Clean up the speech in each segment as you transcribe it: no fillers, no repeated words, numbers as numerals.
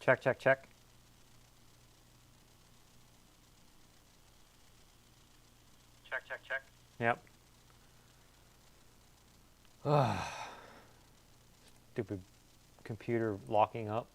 Check, check, check. Check, check, check. Yep. Stupid computer locking up.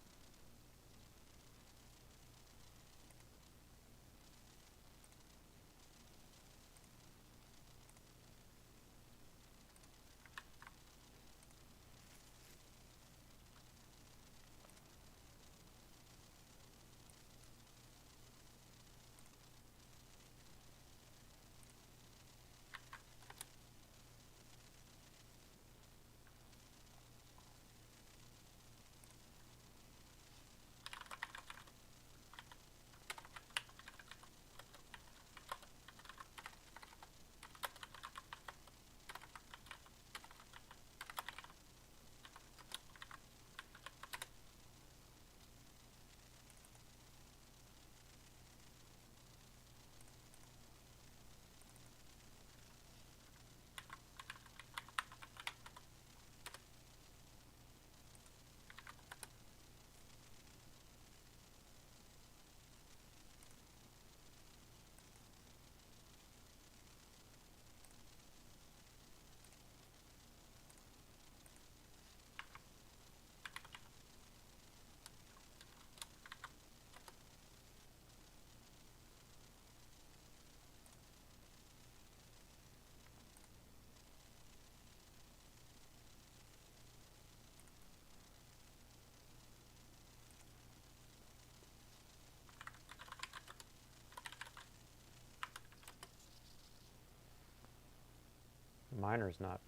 Miner's not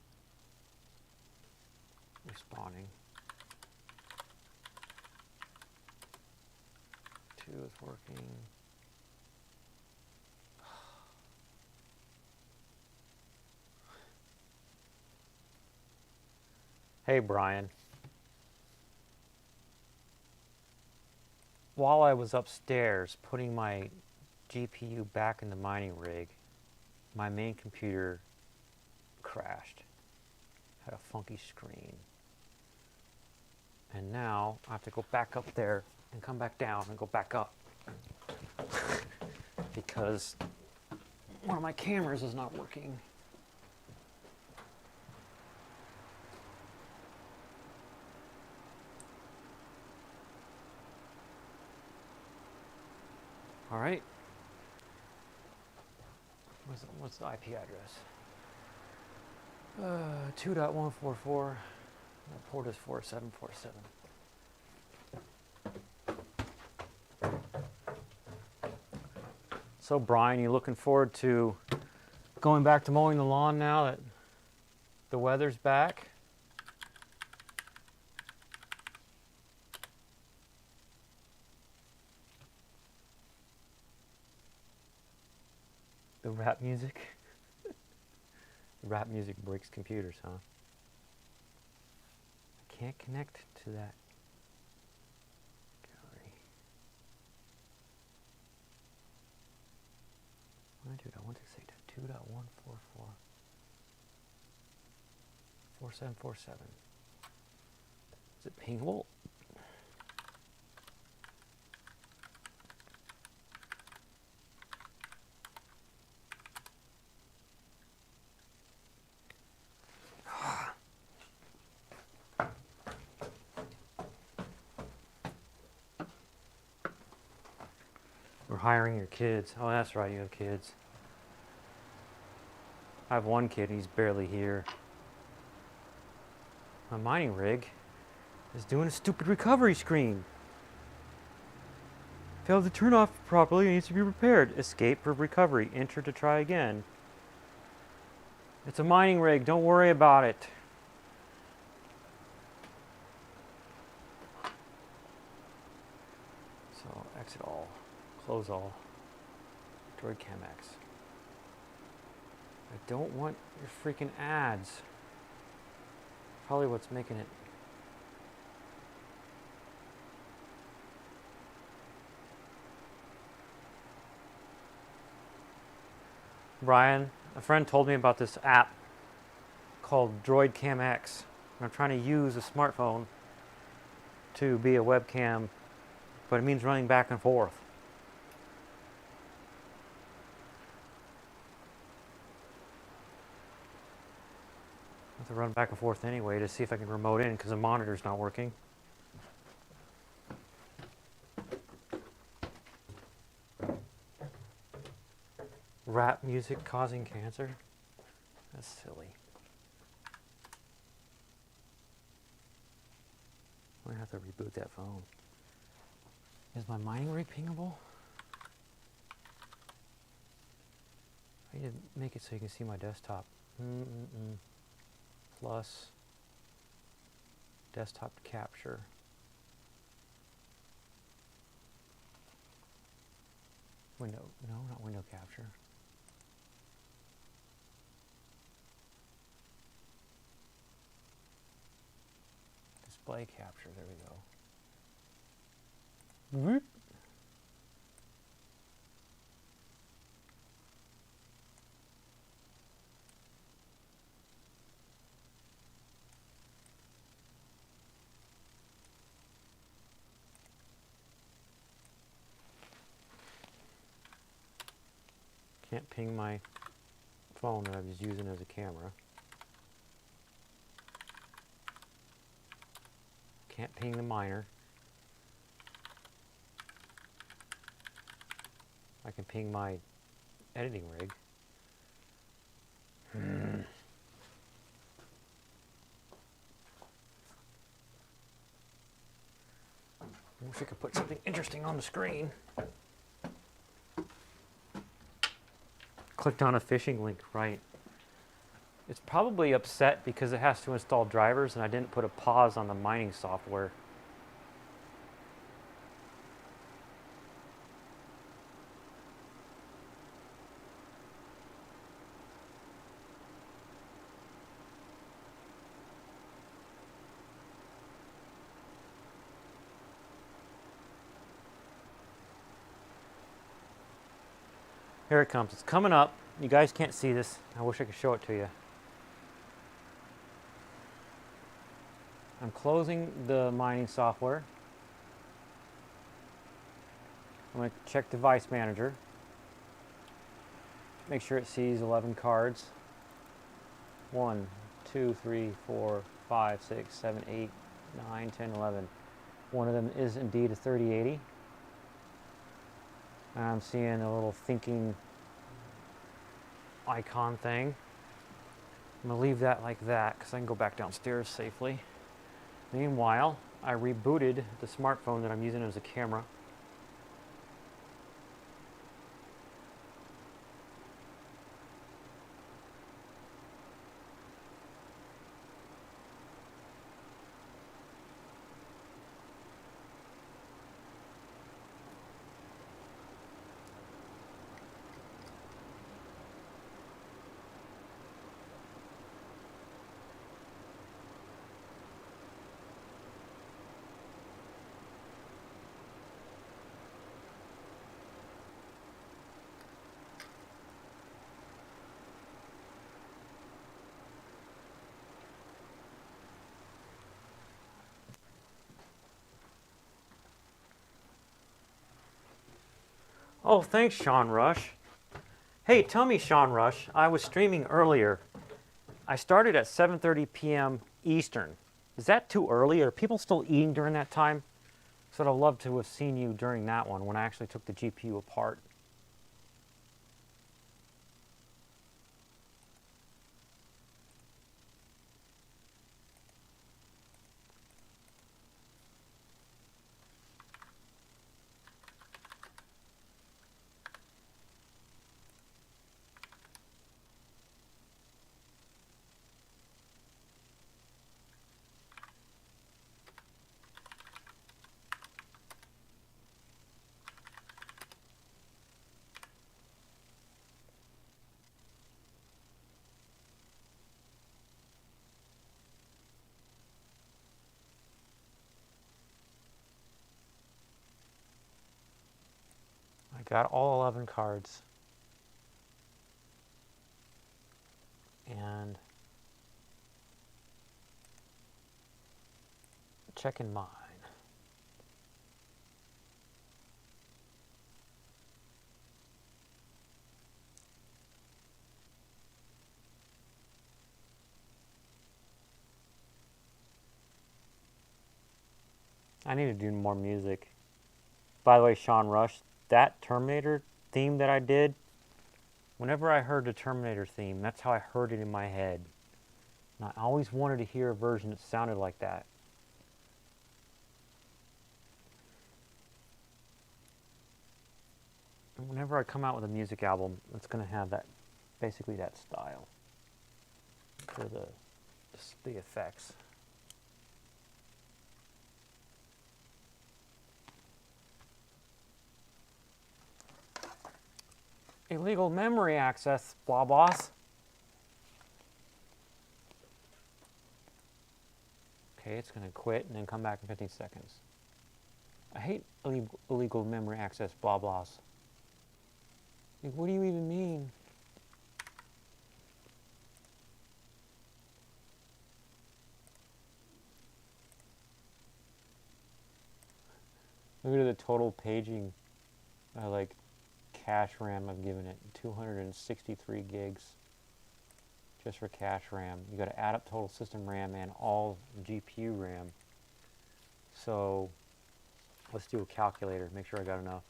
responding. 2 is working. Hey, Brian. While I was upstairs putting my GPU back in the mining rig, my main computer crashed. Had a funky screen. And now I have to go back up there and come back down and go back up. Because one of my cameras is not working. All right. What's the IP address? 2.144. The port is 4747. So Brian, you looking forward to going back to mowing the lawn now that the weather's back? The rap music? Rap music breaks computers, huh? I can't connect to that gallery. What did I do? I want to say 2.144. 4747. Is it pingable? We're hiring your kids. Oh, that's right, you have kids. I have one kid, he's barely here. My mining rig is doing a stupid recovery screen. Failed to turn off properly, needs to be repaired. Escape for recovery, enter to try again. It's a mining rig, don't worry about it. So exit all, close all, Droid Cam X. I don't want your freaking ads. Probably what's making it. Brian, a friend told me about this app called Droid Cam X. I'm trying to use a smartphone to be a webcam but it means running back and forth. I have to run back and forth anyway to see if I can remote in because the monitor's not working. Rap music causing cancer? That's silly. I'm gonna have to reboot that phone. Is my mining rig pingable? I need to make it so you can see my desktop. Plus desktop capture. Window, no, not window capture. Display capture, there we go. Whoop. Can't ping my phone that I was using as a camera. Can't ping the miner. I can ping my editing rig. I wish I could put something interesting on the screen. Clicked on a phishing link, right. It's probably upset because it has to install drivers and I didn't put a pause on the mining software. Here it comes. It's coming up. You guys can't see this. I wish I could show it to you. I'm closing the mining software. I'm going to check device manager. Make sure it sees 11 cards. 1, 2, 3, 4, 5, 6, 7, 8, 9, 10, 11. One of them is indeed a 3080. And I'm seeing a little thinking icon thing. I'm going to leave that like that because I can go back downstairs safely. Meanwhile, I rebooted the smartphone that I'm using as a camera. Oh, thanks, Sean Rush. Hey, tell me, Sean Rush, I was streaming earlier. I started at 7:30 p.m. Eastern. Is that too early? Are people still eating during that time? So I'd have loved to have seen you during that one when I actually took the GPU apart. I got all 11 cards. And checking mine. I need to do more music. By the way, Sean Rush, that Terminator theme that I did, whenever I heard the Terminator theme, that's how I heard it in my head. And I always wanted to hear a version that sounded like that. And whenever I come out with a music album, it's going to have that, basically that style for the effects. Illegal memory access, blah boss. Okay, it's going to quit and then come back in 15 seconds. I hate illegal memory access, blah blahs. Like, what do you even mean? Look at the total paging, like cache RAM I've given it, 263 gigs just for cache RAM. You got to add up total system RAM and all GPU RAM. So let's do a calculator, make sure I got enough.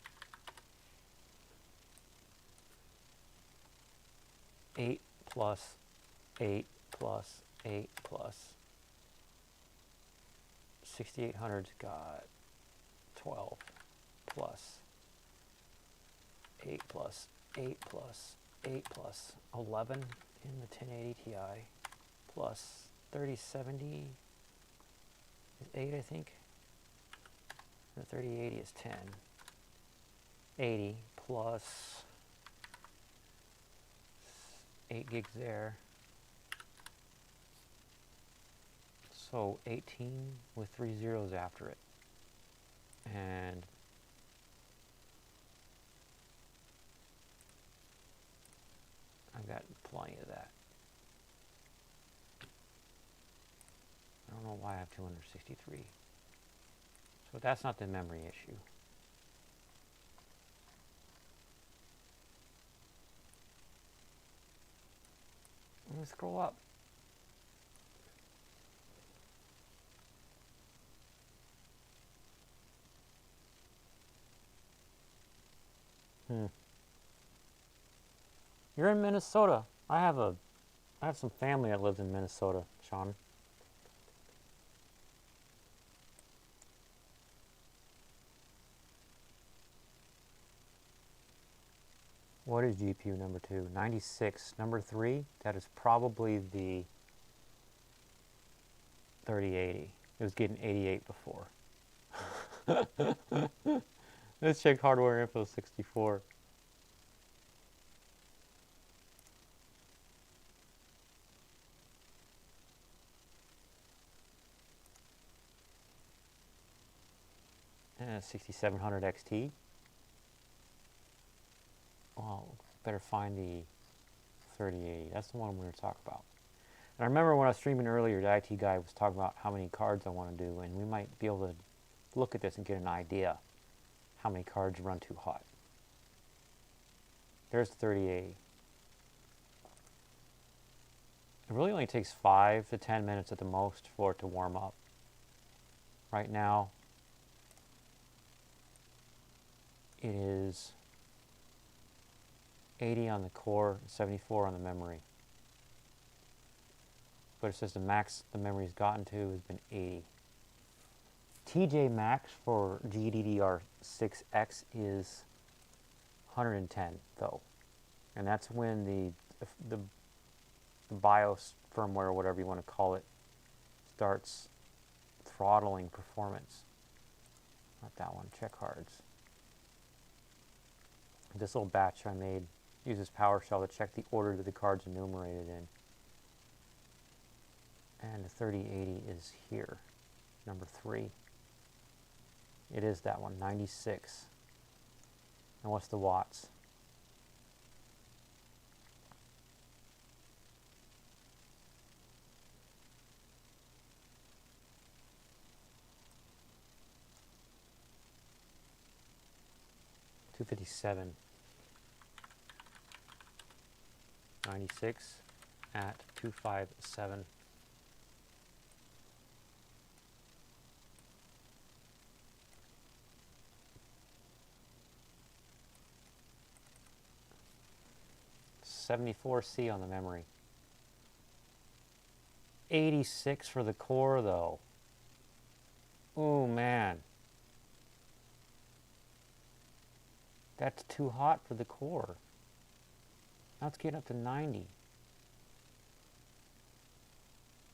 8 plus 8 plus 8 plus 6800's got 12 plus 8 plus 8 plus 8 plus 11 in the 1080 Ti plus 3070 is 8, I think. The 3080 is 10. 80 plus 8 gigs there. So 18 with 3 zeros after it. And I've got plenty of that. I don't know why I have 263. So that's not the memory issue. Let me scroll up. You're in Minnesota. I have some family that lives in Minnesota, Sean. What is GPU number 2? 96. Number 3, that is probably the 3080. It was getting 88 before. Let's check hardware info 64. And 6700 XT. Well, better find the 3080. That's the one we're going to talk about. And I remember when I was streaming earlier, the IT guy was talking about how many cards I want to do, and we might be able to look at this and get an idea how many cards run too hot. There's the 3080. It really only takes 5 to 10 minutes at the most for it to warm up. Right now, it is 80 on the core, 74 on the memory. But it says the max the memory's gotten to has been 80. TJ max for GDDR6X is 110 though, and that's when the BIOS firmware, or whatever you want to call it, starts throttling performance. Not that one. Check cards. This little batch I made uses PowerShell to check the order that the cards enumerated in. And the 3080 is here, number 3. It is that one, 96. And what's the watts? $257. 96 at 257. 74C on the memory. 86 for the core though. Oh man. That's too hot for the core. Now it's getting up to 90.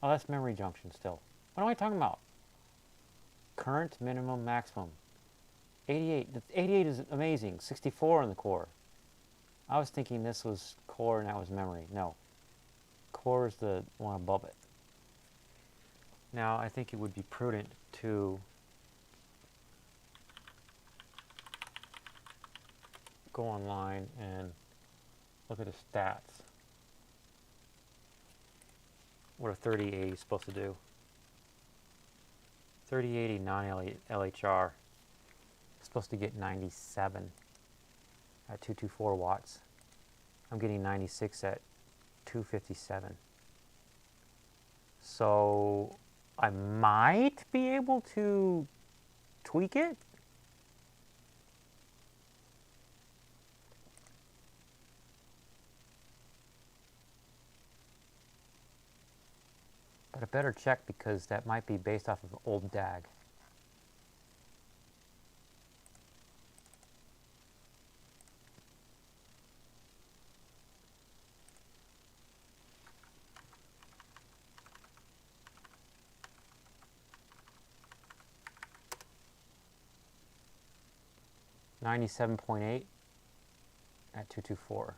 Oh, that's memory junction still. What am I talking about? Current, minimum, maximum. 88. The 88 is amazing. 64 on the core. I was thinking this was core and that was memory. No. Core is the one above it. Now, I think it would be prudent to go online and look at the stats. What a 3080 is supposed to do. 3080 non-LHR is supposed to get 97 at 224 watts. I'm getting 96 at 257. So I might be able to tweak it. But I better check because that might be based off of an old DAG. $97.8 at 224.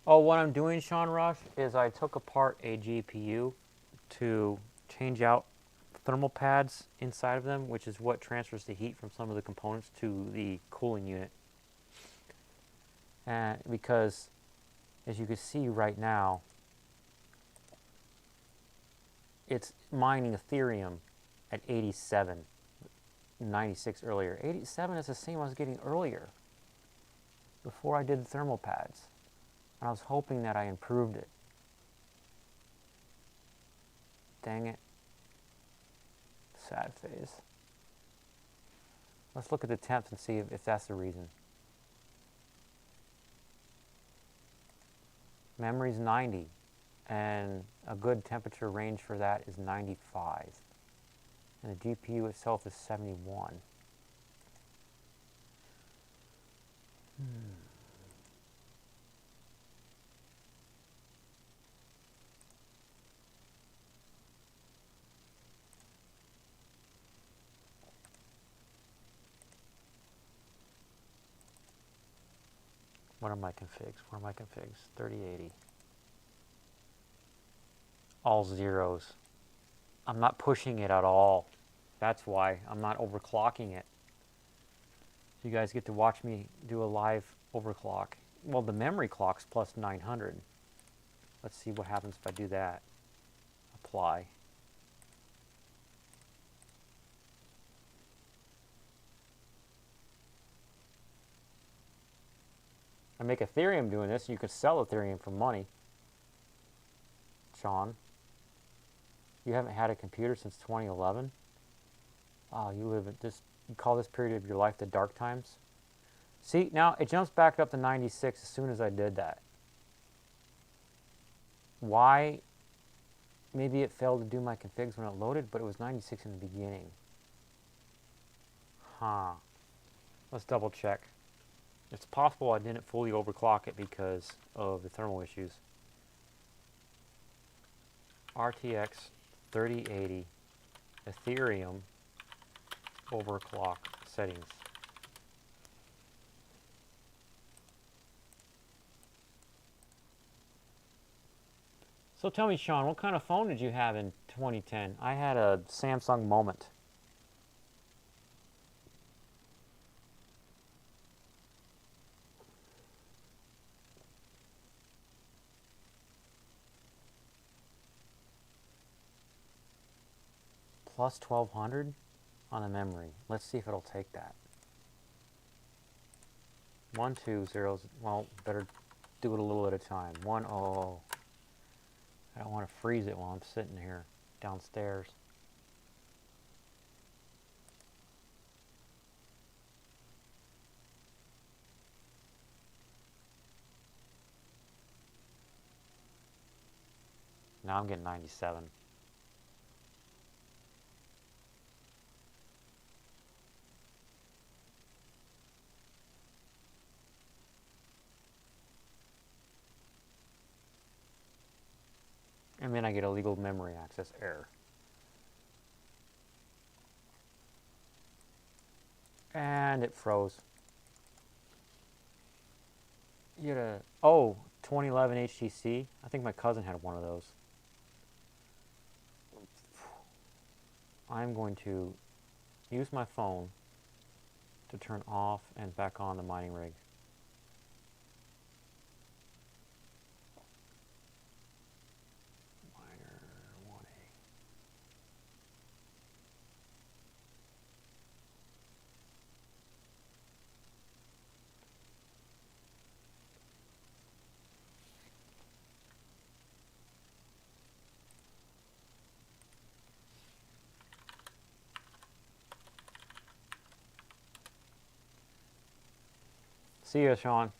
Oh, what I'm doing, Sean Rush, is I took apart a GPU to change out thermal pads inside of them, which is what transfers the heat from some of the components to the cooling unit. And because, as you can see right now, it's mining Ethereum at 87, 96 earlier. 87 is the same I was getting earlier, before I did the thermal pads. And I was hoping that I improved it. Dang it. Sad phase. Let's look at the temps and see if that's the reason. Memory's 90, and a good temperature range for that is 95. And the GPU itself is 71. What are my configs? Where are my configs? 3080. All zeros. I'm not pushing it at all. That's why I'm not overclocking it. So you guys get to watch me do a live overclock. Well, the memory clock's plus 900. Let's see what happens if I do that. Apply. I make Ethereum doing this, and you could sell Ethereum for money. Sean, you haven't had a computer since 2011? Oh, you live at this, you call this period of your life the dark times? See, now it jumps back up to 96 as soon as I did that. Why? Maybe it failed to do my configs when it loaded, but it was 96 in the beginning. Huh. Let's double check. It's possible I didn't fully overclock it because of the thermal issues. RTX 3080 Ethereum overclock settings. So tell me, Sean, what kind of phone did you have in 2010? I had a Samsung Moment. plus 1200 on the memory. Let's see if it'll take that. 1, 2, 0. Well, better do it a little at a time. 1, oh. I don't want to freeze it while I'm sitting here downstairs. Now I'm getting 97. And then I get a legal memory access error. And it froze. You had a, oh, 2011 HTC. I think my cousin had one of those. I'm going to use my phone to turn off and back on the mining rig. See ya, Sean.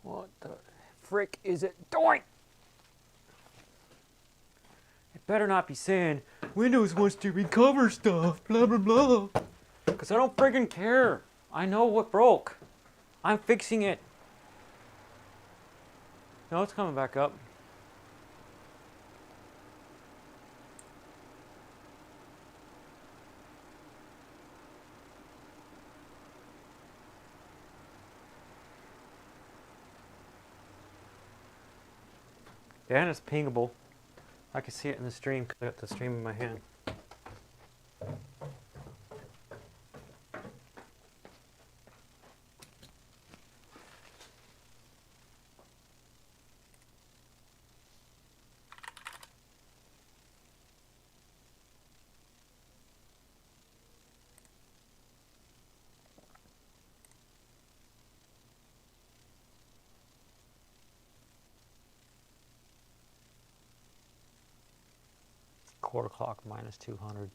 What the frick is it doing? It better not be saying Windows wants to recover stuff, blah blah blah. Because I don't friggin' care. I know what broke. I'm fixing it. No, it's coming back up. Yeah, and it's pingable. I can see it in the stream because I got the stream in my hand. Quarter clock minus 200.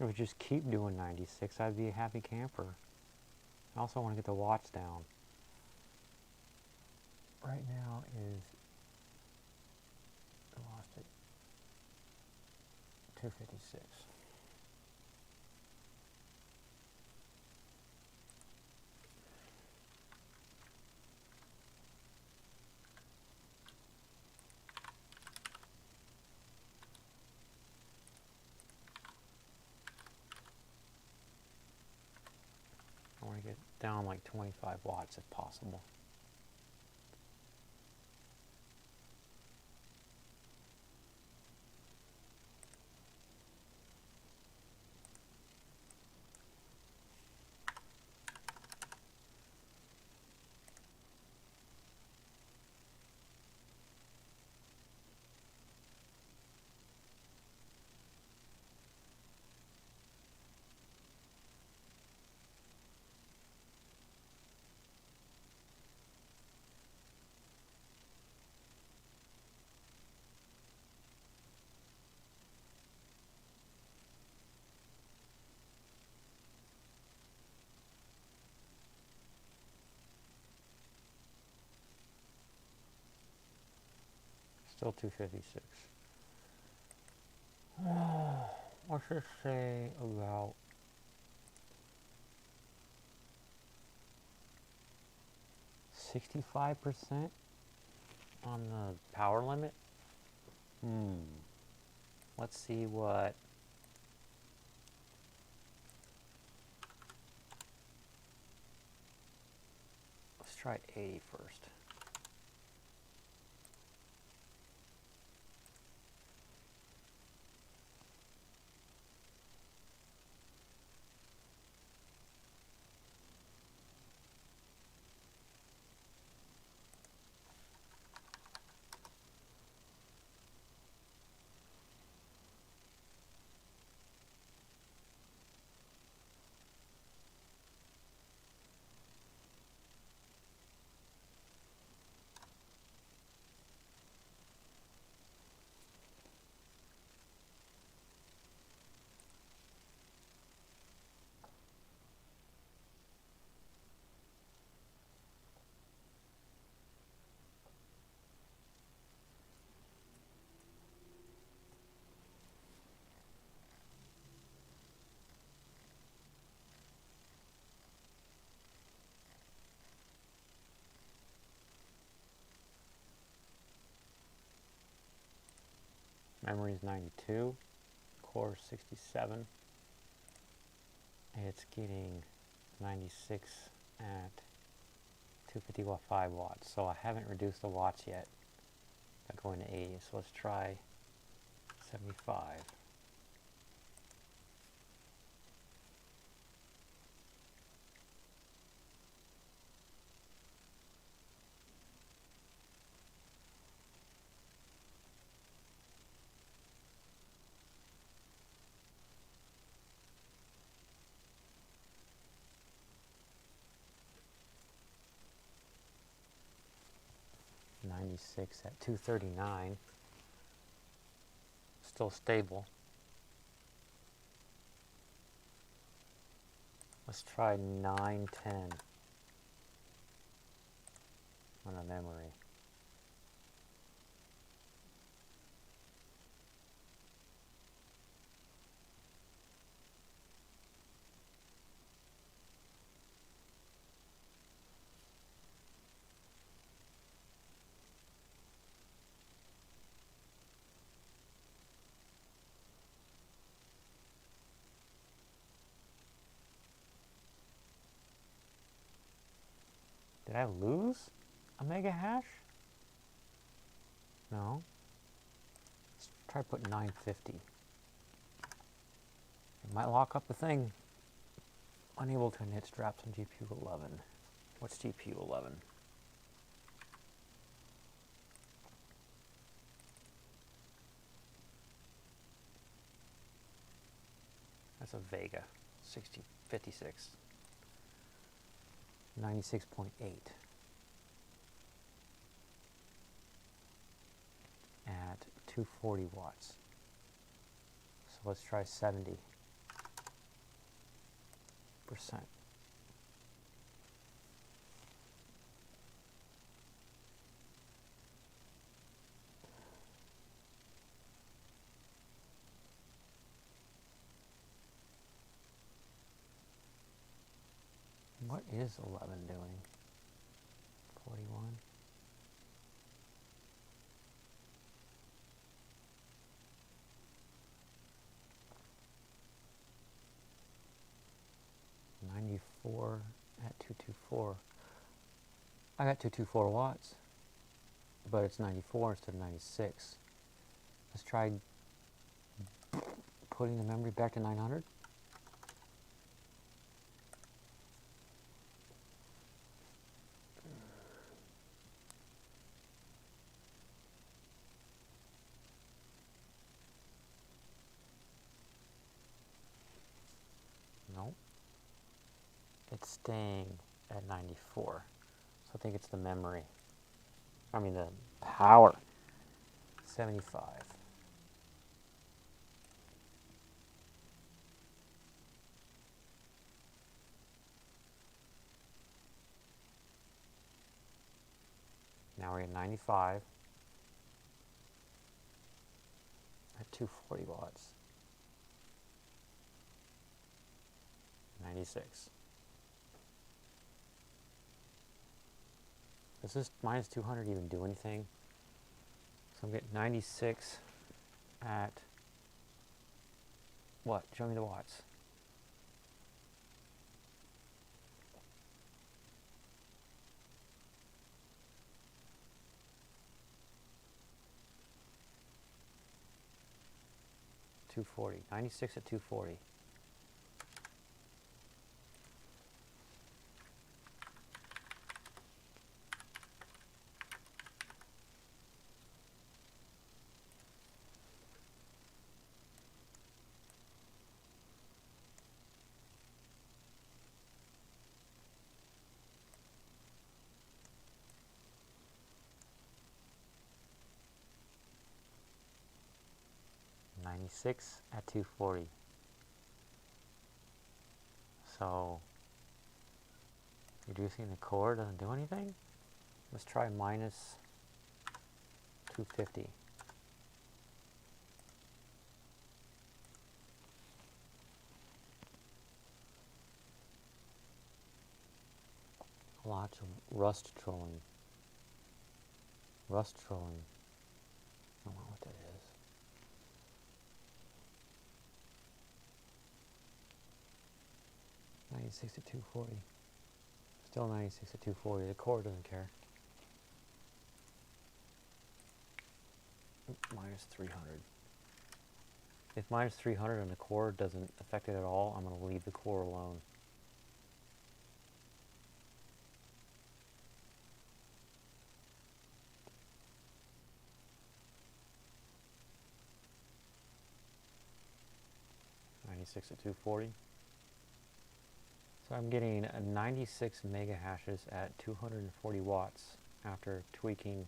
If we just keep doing 96, I'd be a happy camper. I also want to get the watts down. Right now is, I lost it, 256. I want to get down like 25 watts if possible. Still 256. Let's just say about 65% on the power limit. Let's see what. Let's try 80 first. Memory is 92, core 67. It's getting 96 at 255 watts. So I haven't reduced the watts yet by going to 80. So let's try 75. At 239, still stable. Let's try 910 on the memory. Did I lose a mega hash? No. Let's try putting 950. It might lock up the thing. Unable to knit straps on GPU 11. What's GPU 11? That's a Vega 6056. 96.8 at 240 watts. So let's try 70%. What is 11 doing? 41. .94 at 224. I got 224 watts, but it's 94 instead of 96. Let's try putting the memory back to 900. Nope. It's staying at 94. So I think it's the memory. I mean the power. 75. Now we're at 95. 240 watts. 96. Does this minus 200 even do anything? So I'm getting 96 at what? Show me the watts. $240. 96 at 240. At 240. So reducing the core doesn't do anything? Let's try minus 250. Lots of rust trolling. Rust trolling. I don't know what that is. 96 at 240. Still 96 at 240. The core doesn't care. Minus 300. If minus 300 and the core doesn't affect it at all, I'm going to leave the core alone. .96 at 240. So I'm getting 96 mega hashes at 240 watts after tweaking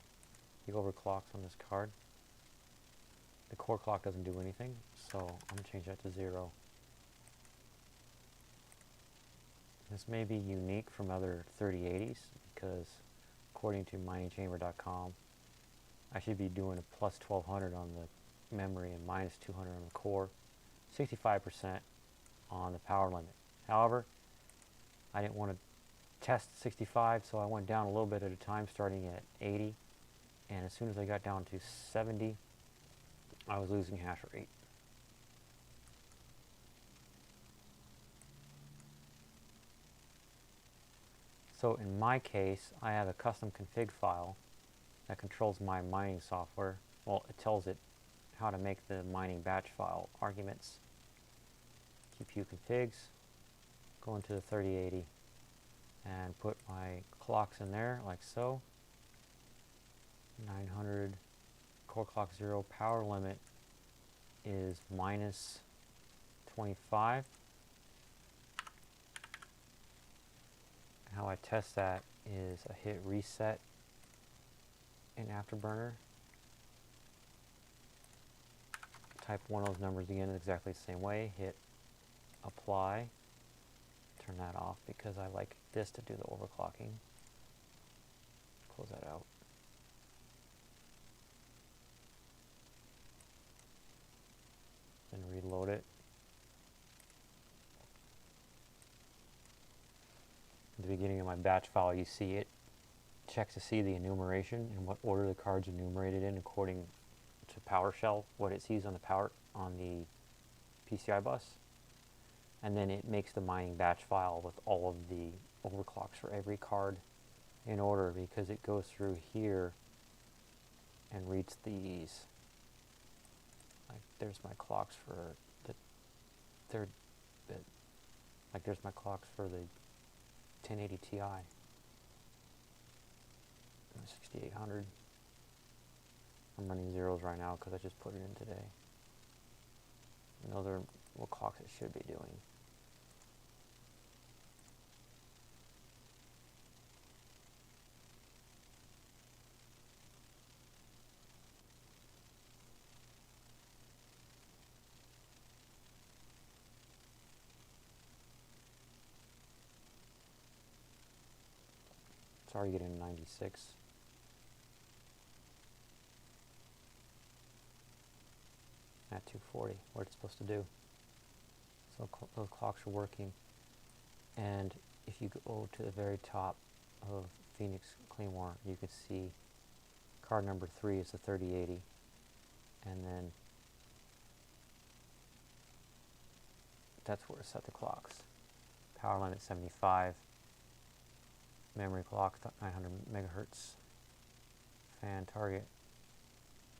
the overclocks on this card. The core clock doesn't do anything, so I'm going to change that to 0. This may be unique from other 3080s because according to miningchamber.com, I should be doing a plus 1200 on the memory and minus 200 on the core, 65% on the power limit. However, I didn't want to test 65, so I went down a little bit at a time, starting at 80, and as soon as I got down to 70, I was losing hash rate. So in my case, I have a custom config file that controls my mining software. Well, it tells it how to make the mining batch file arguments. GPU configs, go into the 3080 and put my clocks in there like so. 900 core clock 0, power limit is minus 25. How I test that is I hit reset in Afterburner. Type one of those numbers again exactly the same way, hit apply, turn that off because I like this to do the overclocking. Close that out. Then reload it. At the beginning of my batch file, you see it checks to see the enumeration and what order the card's enumerated in according to PowerShell, what it sees on the PCI bus, and then it makes the mining batch file with all of the overclocks for every card in order, because it goes through here and reads these. Like there's my clocks for the third bit. Like there's my clocks for the 1080 Ti, 6800. I'm running zeros right now because I just put it in today. And those are what clocks it should be doing. It's already getting 96. at 240, what it's supposed to do. So those clocks are working. And if you go to the very top of Phoenix Claymore, you can see card number 3 is the 3080. And then that's where it set the clocks. Power line at 75. Memory clock, 900 megahertz. Fan target.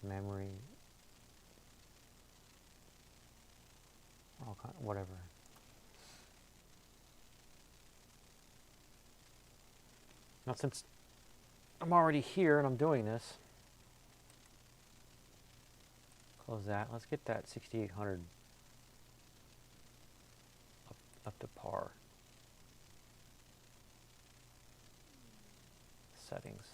Memory. All kind, whatever. Now since I'm already here and I'm doing this, close that. Let's get that 6800 up to par. Settings.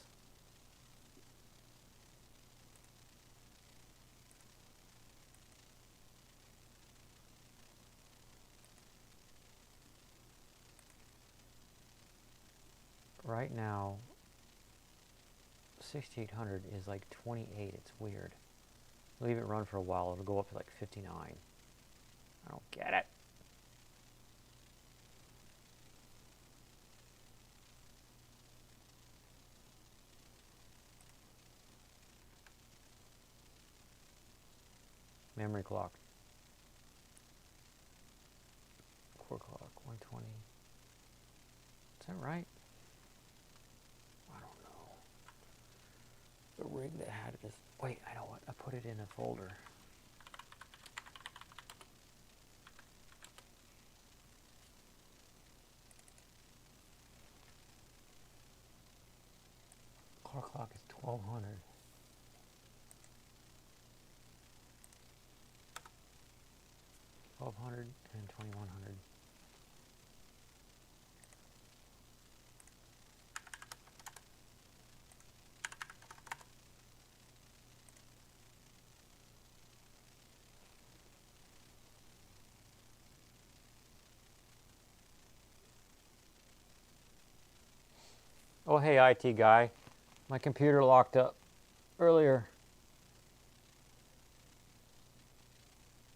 Right now, 6800 is like 28. It's weird. Leave it run for a while. It'll go up to like 59. I don't get it. Memory clock. Core clock, 120. Is that right? I don't know. The rig that had this. Wait, I know what. I put it in a folder. Core clock is 1200. And 2100. Oh, hey, IT guy. My computer locked up earlier.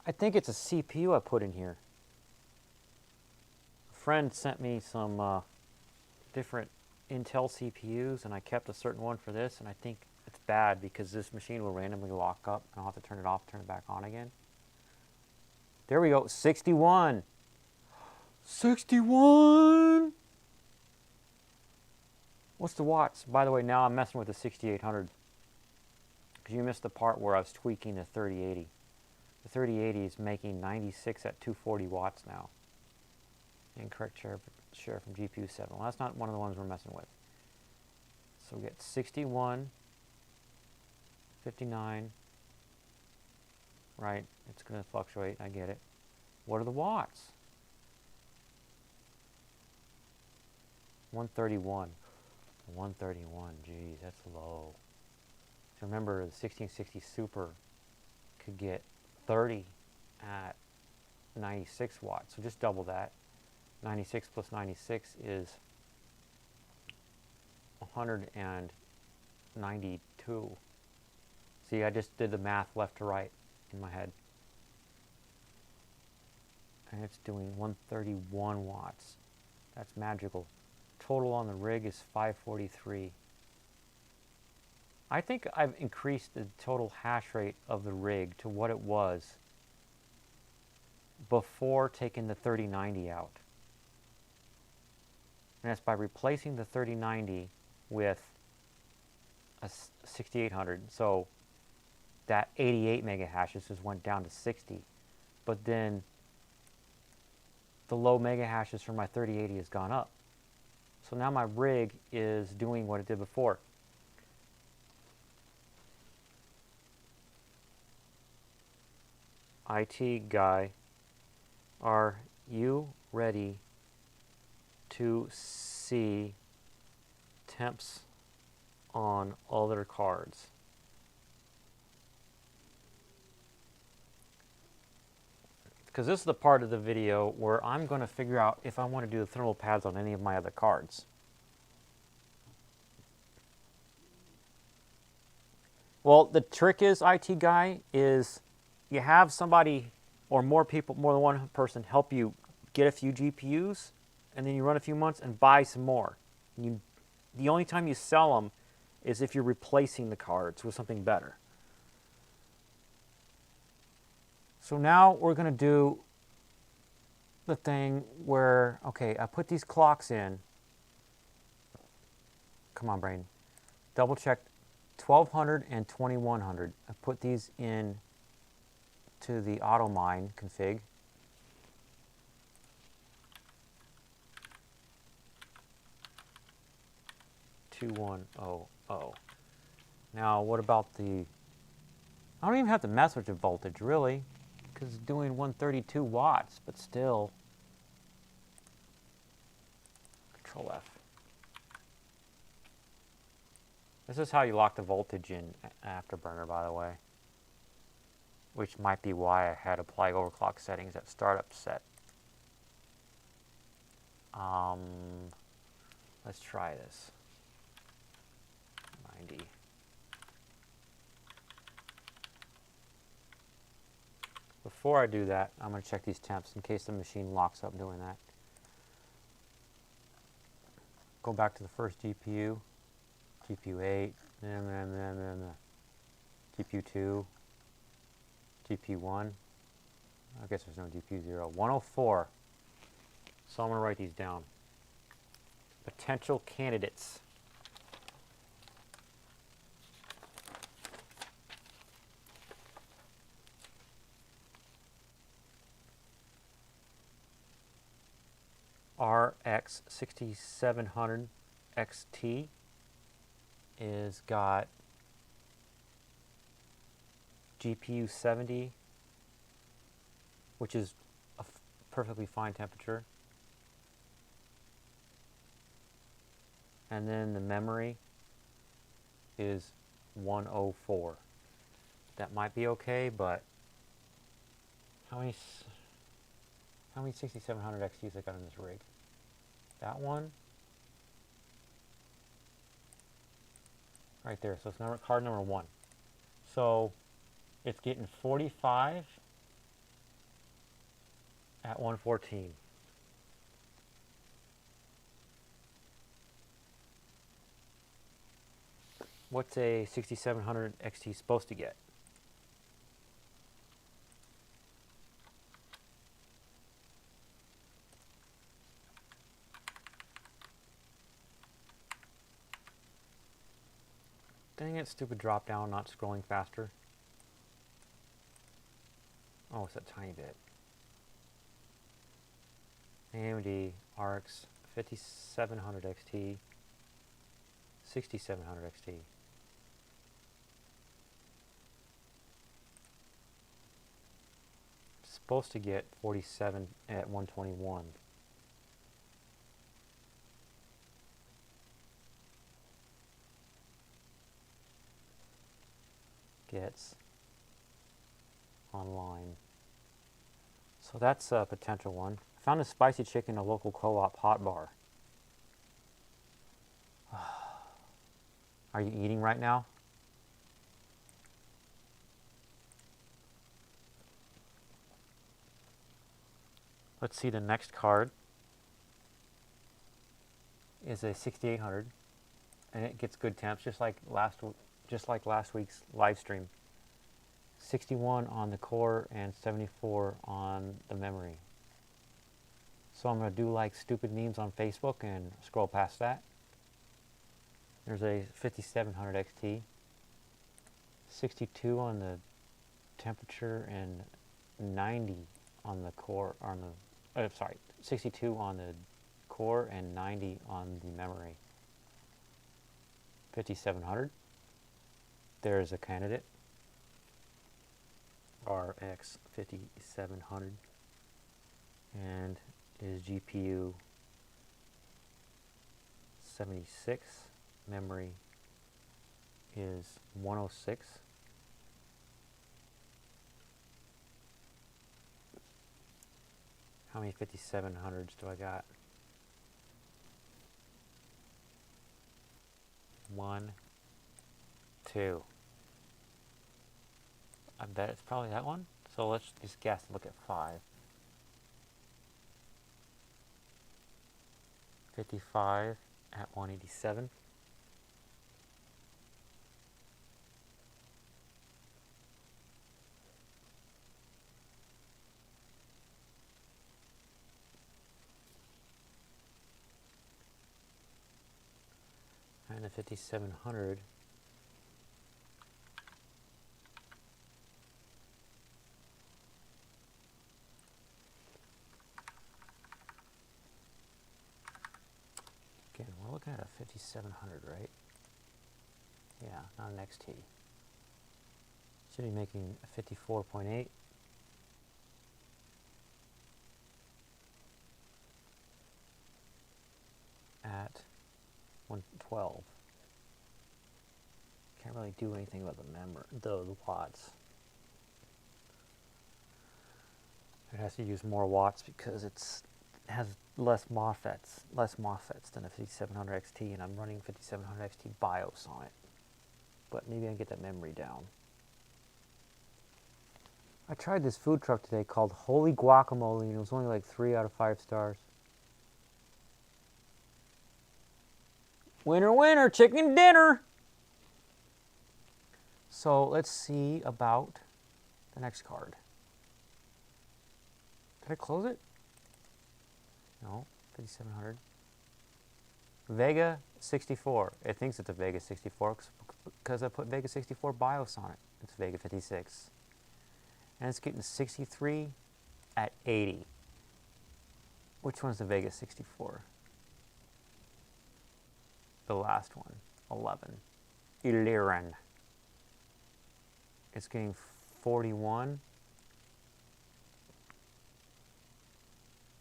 I think it's a CPU I put in here. A friend sent me some different Intel CPUs, and I kept a certain one for this, and I think it's bad because this machine will randomly lock up, and I'll have to turn it off, turn it back on again. There we go, 61. 61! What's the watts? By the way, now I'm messing with the 6800 because you missed the part where I was tweaking the 3080. The 3080 is making 96 at 240 watts now. Incorrect share from GPU 7. Well, that's not one of the ones we're messing with. So we get 61, 59, right? It's going to fluctuate, I get it. What are the watts? 131. 131, geez, that's low. So remember, the 1660 Super could get 30 at 96 watts, so just double that. 96 plus 96 is 192. See, I just did the math left to right in my head. And it's doing 131 watts. That's magical. Total on the rig is 543. I think I've increased the total hash rate of the rig to what it was before taking the 3090 out. And that's by replacing the 3090 with a 6800. So that 88 mega hashes just went down to 60. But then the low mega hashes for my 3080 has gone up. So now my rig is doing what it did before. IT guy, are you ready to see temps on other cards? Because this is the part of the video where I'm going to figure out if I want to do the thermal pads on any of my other cards. Well, the trick is, IT guy, is you have somebody or more people, more than one person help you get a few GPUs, and then you run a few months and buy some more. The only time you sell them is if you're replacing the cards with something better. So now we're going to do the thing where, okay, I put these clocks in. Come on, brain. Double check 1200 and 2100. I put these in to the auto mine config. Now, what about the... I don't even have to mess with the voltage, really, because it's doing 132 watts, but still. Control F. This is how you lock the voltage in Afterburner, by the way, which might be why I had apply overclock settings at startup set. Let's try this. 90. Before I do that, I'm going to check these temps in case the machine locks up doing that. Go back to the first GPU, GPU 8, and then GPU 2, GPU 1. I guess there's no GPU 0. 104. So I'm going to write these down. Potential candidates. RX 6700 XT is got GPU 70, which is a perfectly fine temperature. And then the memory is 104. That might be okay, but how many 6700 XTs I got in this rig? That one. Right there. So it's card number 1. So it's getting 45 at 114. What's a 6700 XT supposed to get? Dang it, stupid drop down, not scrolling faster. Oh, it's a tiny bit. AMD RX 5700 XT, 6700 XT. It's supposed to get 47 at 121. Gets online. So that's a potential one. I found a spicy chicken in a local co-op hot bar. Are you eating right now? Let's see, the next card is a 6800, and it gets good temps just like last week's live stream. 61 on the core and 74 on the memory. So I'm going to do like stupid memes on Facebook and scroll past that. There's a 5700 XT, 62 on the temperature and 90 on the core, 62 on the core and 90 on the memory. 5700. There's a candidate. RX 5700 and is GPU 76, memory is 106. How many 5700s do I got? 1, 2. I bet it's probably that one. So let's just guess and look at 5. 55 at 187. And the 5700 again, we're looking at a 5700, right? Yeah, not an XT. Should be making a 54.8. At 112. Can't really do anything about the watts. It has to use more watts because it has less MOSFETs than a 5700 XT, and I'm running 5700 XT BIOS on it. But maybe I can get that memory down. I tried this food truck today called Holy Guacamole, and it was only like 3 out of 5 stars. Winner, winner, chicken dinner! So let's see about the next card. Did I close it? No, 5700. Vega 64. It thinks it's a Vega 64 because I put Vega 64 BIOS on it. It's Vega 56. And it's getting 63 at 80. Which one's the Vega 64? The last one, 11. 11. It's getting 41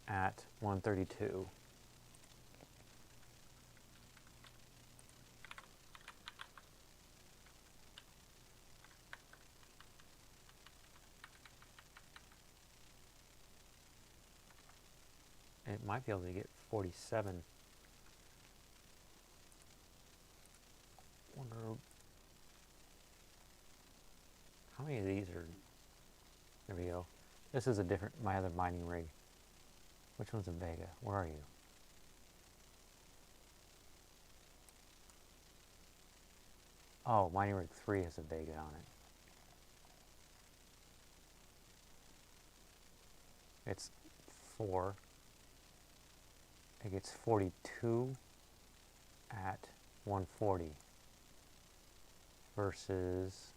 at 132. It might be able to get 47. Wonder how many of these are. There we go. This is a different, my other mining rig. Which one's a Vega? Where are you? Oh, mining rig 3 has a Vega on it. It's 4. It gets 42 at 140 versus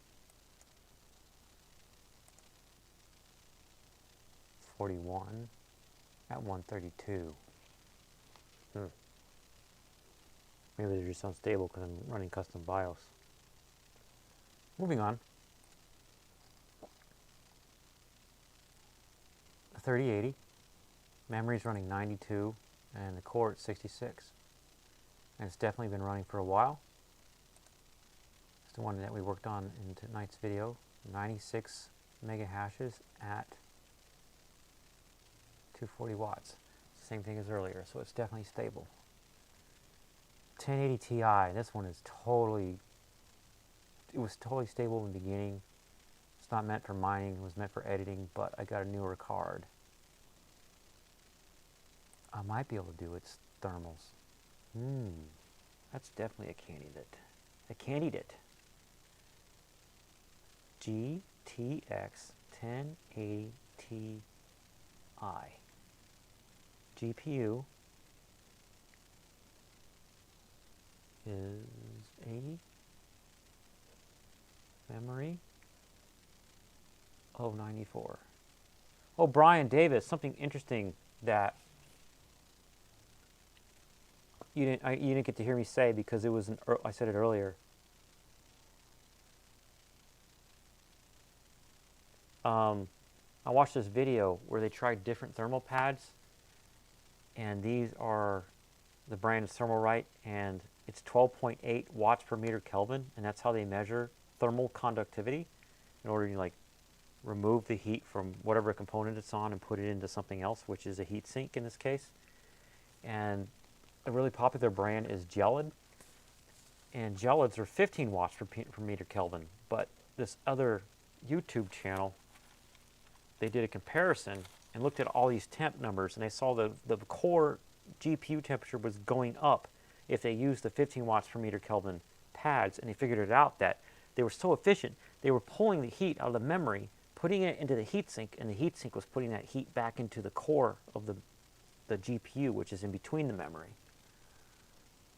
41 at 132. Maybe they're just unstable because I'm running custom BIOS. Moving on. A 3080. Memory's running 92 and the core at 66. And it's definitely been running for a while. It's the one that we worked on in tonight's video. 96 mega hashes at 240 watts. Same thing as earlier, so it's definitely stable. 1080 Ti, this one is totally, it was totally stable in the beginning. It's not meant for mining, it was meant for editing, but I got a newer card. I might be able to do its thermals. That's definitely a candidate. A candidate. G6X 1080 Ti. GPU is 80. Memory. Oh, 94. Oh, Brian Davis, something interesting that you didn't get to hear me say because it was I said it earlier. I watched this video where they tried different thermal pads, and these are the brand is Thermalright, and it's 12.8 watts per meter Kelvin, and that's how they measure thermal conductivity in order to like remove the heat from whatever component it's on and put it into something else, which is a heat sink in this case. And a really popular brand is Gelid, and Gelids are 15 watts per meter Kelvin, but this other YouTube channel they did a comparison and looked at all these temp numbers, and they saw the core GPU temperature was going up if they used the 15 watts per meter Kelvin pads, and they figured it out that they were so efficient, they were pulling the heat out of the memory, putting it into the heatsink, and the heatsink was putting that heat back into the core of the GPU, which is in between the memory.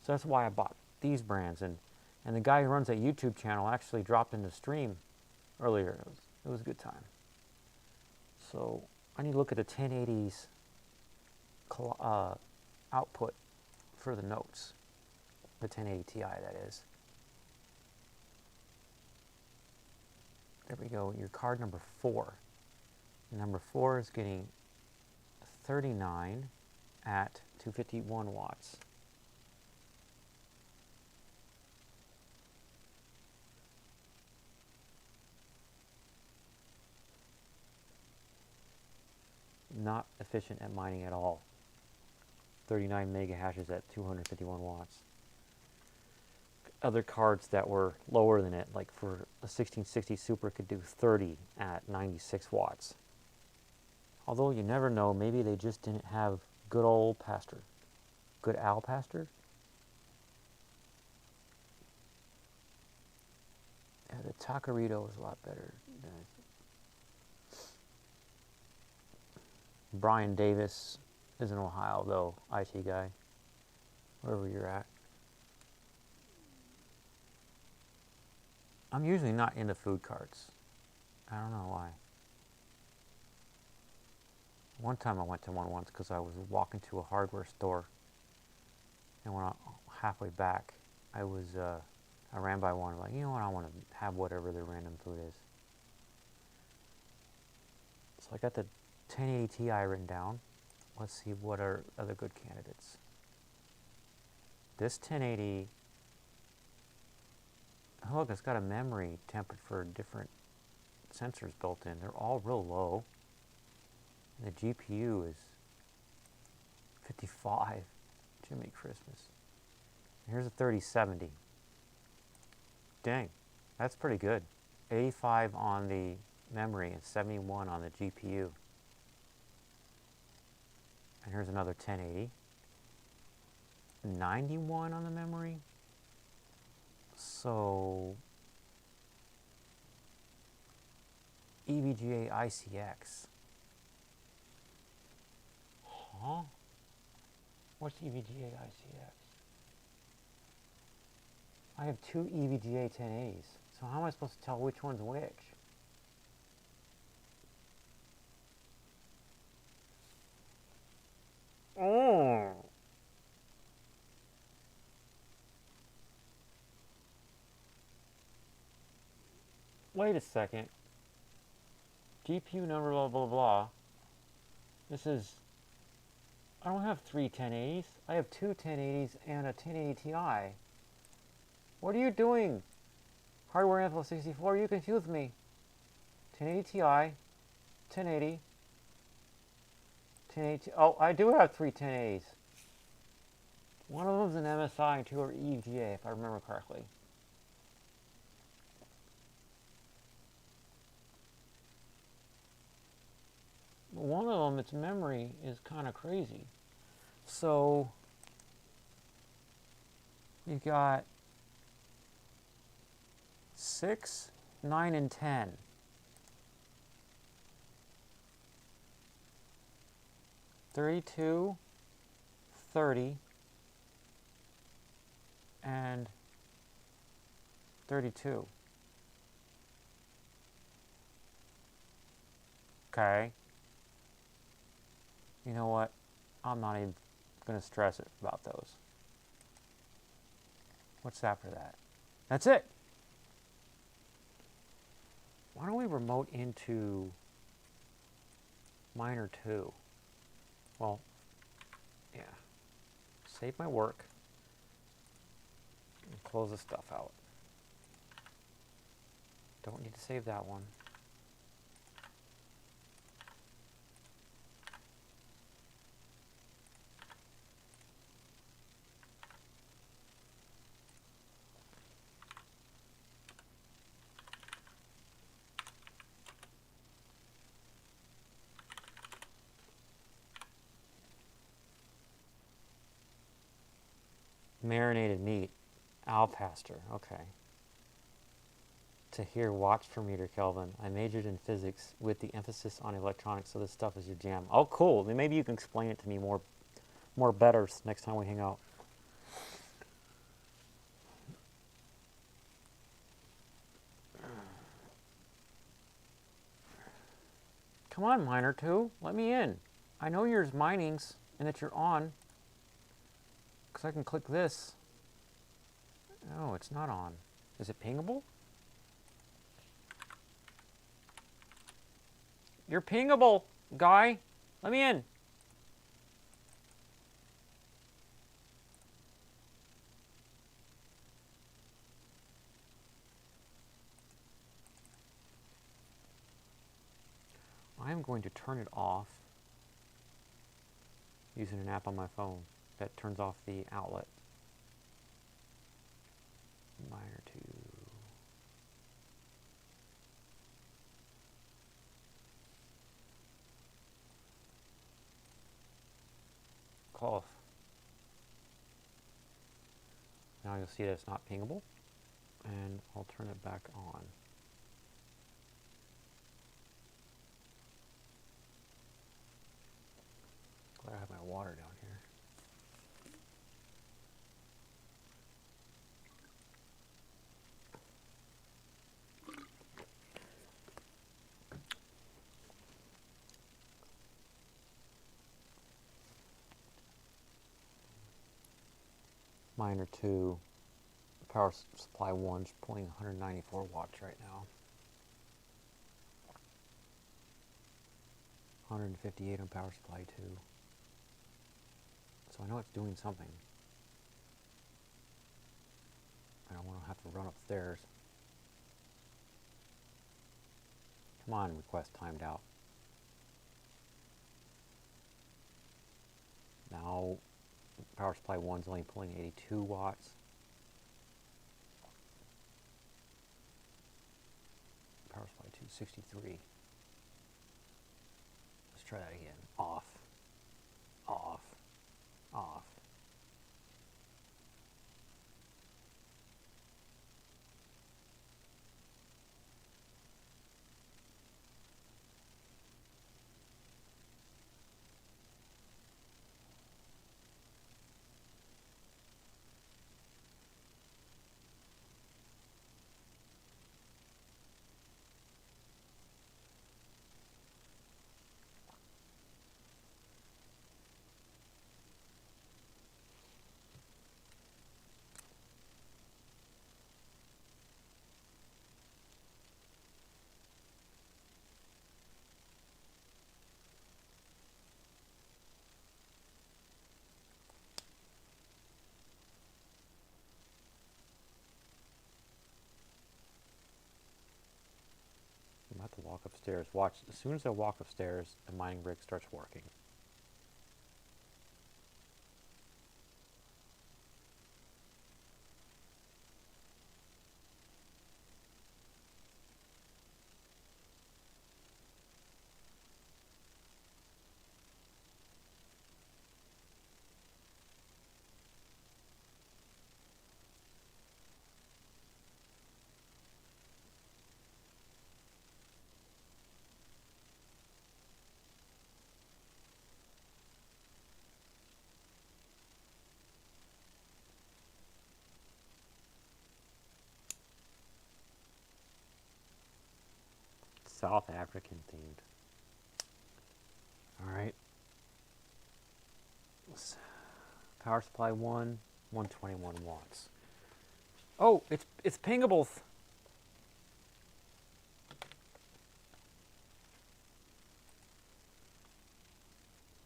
So that's why I bought these brands, and the guy who runs that YouTube channel actually dropped in the stream earlier. It was a good time. So I need to look at the 1080's output for the notes. The 1080 Ti, that is. There we go, your card number 4. Number 4 is getting 39 at 251 watts. Not efficient at mining at all. 39 mega hashes at 251 watts. Other cards that were lower than it, like for a 1660 Super, could do 30 at 96 watts. Although you never know, maybe they just didn't have good old Pastor. Good Al Pastor? Yeah, the Taquerito is a lot better. Brian Davis is in Ohio, though, IT guy, wherever you're at. I'm usually not into food carts. I don't know why. One time I went to one once because I was walking to a hardware store, and when I halfway back, I ran by one, like, you know what, I want to have whatever the random food is. So I got the 1080 Ti written down. Let's see what are other good candidates. This 1080, oh look, it's got a memory tempered for different sensors built in. They're all real low. And the GPU is 55. Jimmy Christmas. Here's a 3070. Dang, that's pretty good. 85 on the memory and 71 on the GPU. And here's another 1080. 91 on the memory. So EVGA ICX. Huh? What's EVGA ICX? I have 2 EVGA 1080s. So how am I supposed to tell which one's which? Oh. Wait a second. GPU number blah blah blah. This is, I don't have 3 1080s. I have 2 1080s and a 1080 Ti. What are you doing? Hardware Info 64, you confused me. 1080 Ti, 1080. 1080, oh, I do have 3 1080s. One of them's an MSI and 2 are EVGA, if I remember correctly. One of them, its memory is kind of crazy. So you've got 6, 9, and 10. 32, 30, and 32. Okay. You know what? I'm not even going to stress it about those. What's after that? That's it. Why don't we remote into Miner 2? Well, yeah. Save my work and close this stuff out. Don't need to save that one. Marinated meat. Alpastor. Okay. To hear watts per meter Kelvin. I majored in physics with the emphasis on electronics, so this stuff is your jam. Oh, cool. Then maybe you can explain it to me more better next time we hang out. Come on, Miner 2. Let me in. I know yours mining's and that you're on. Because I can click this. No, it's not on. Is it pingable? You're pingable, guy. Let me in. I'm going to turn it off using an app on my phone that turns off the outlet. Miner 2. Cough. Now you'll see that it's not pingable, and I'll turn it back on. Glad I have my water down here. Miner 2, power supply 1's pulling 194 watts right now. 158 on power supply 2. So I know it's doing something. I don't want to have to run upstairs. Come on, request timed out. Now, power supply 1's only pulling 82 watts. Power supply 2, 63. Let's try that again. Off. Off. Off. I'm about to walk upstairs. Watch, as soon as I walk upstairs, the mining rig starts working. South African themed. All right. Power supply 121 watts. Oh, it's pingable.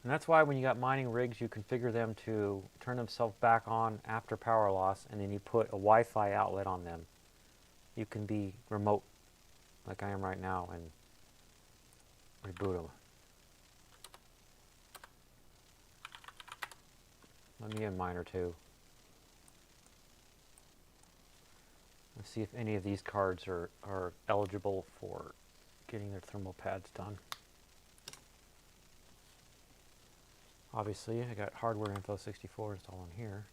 And that's why when you got mining rigs, you configure them to turn themselves back on after power loss, and then you put a Wi-Fi outlet on them. You can be remote, like I am right now, and reboot them. Let me in Miner 2. Let's see if any of these cards are eligible for getting their thermal pads done. Obviously, I got hardware info 64 installed on here.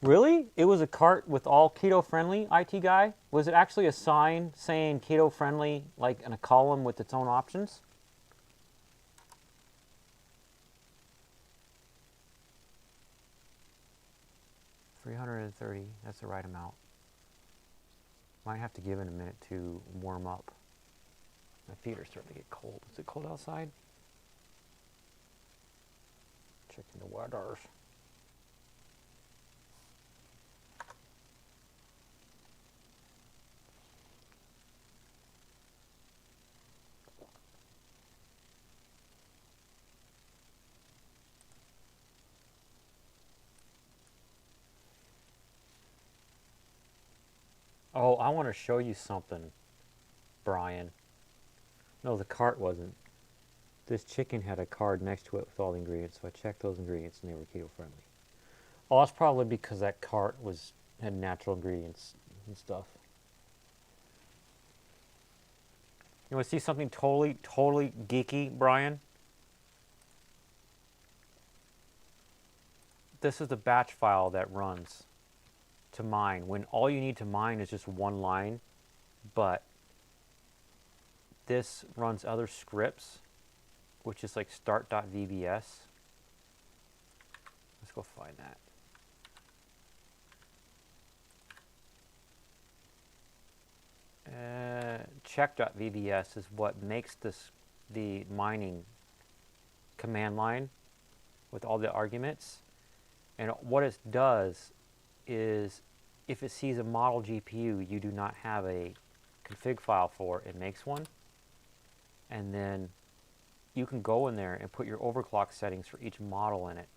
Really? It was a cart with all keto-friendly, IT guy? Was it actually a sign saying keto-friendly, like in a column with its own options? $330, that's the right amount. Might have to give it a minute to warm up. My feet are starting to get cold. Is it cold outside? Checking the weather. Oh, I want to show you something, Brian. No, the cart wasn't. This chicken had a card next to it with all the ingredients, so I checked those ingredients and they were keto friendly. Oh, that's probably because that cart had natural ingredients and stuff. You want to see something totally geeky, Brian? This is the batch file that runs to mine when all you need to mine is just one line, but this runs other scripts, which is like start.vbs. Let's go find that. Check.vbs is what makes the mining command line with all the arguments. And what it does is if it sees a model GPU you do not have a config file for, it makes one. And then you can go in there and put your overclock settings for each model in it.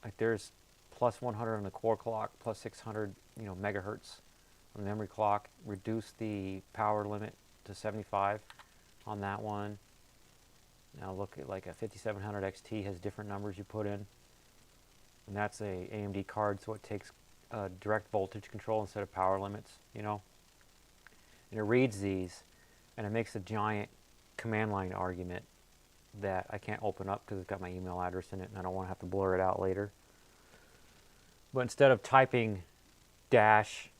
Like there's plus 100 on the core clock, plus 600, megahertz on the memory clock. Reduce the power limit to 75 on that one. Now look at like a 5700 XT has different numbers you put in. And that's a AMD card, so it takes direct voltage control instead of power limits, And it reads these, and it makes a giant command line argument that I can't open up because it's got my email address in it, and I don't want to have to blur it out later. But instead of typing dash,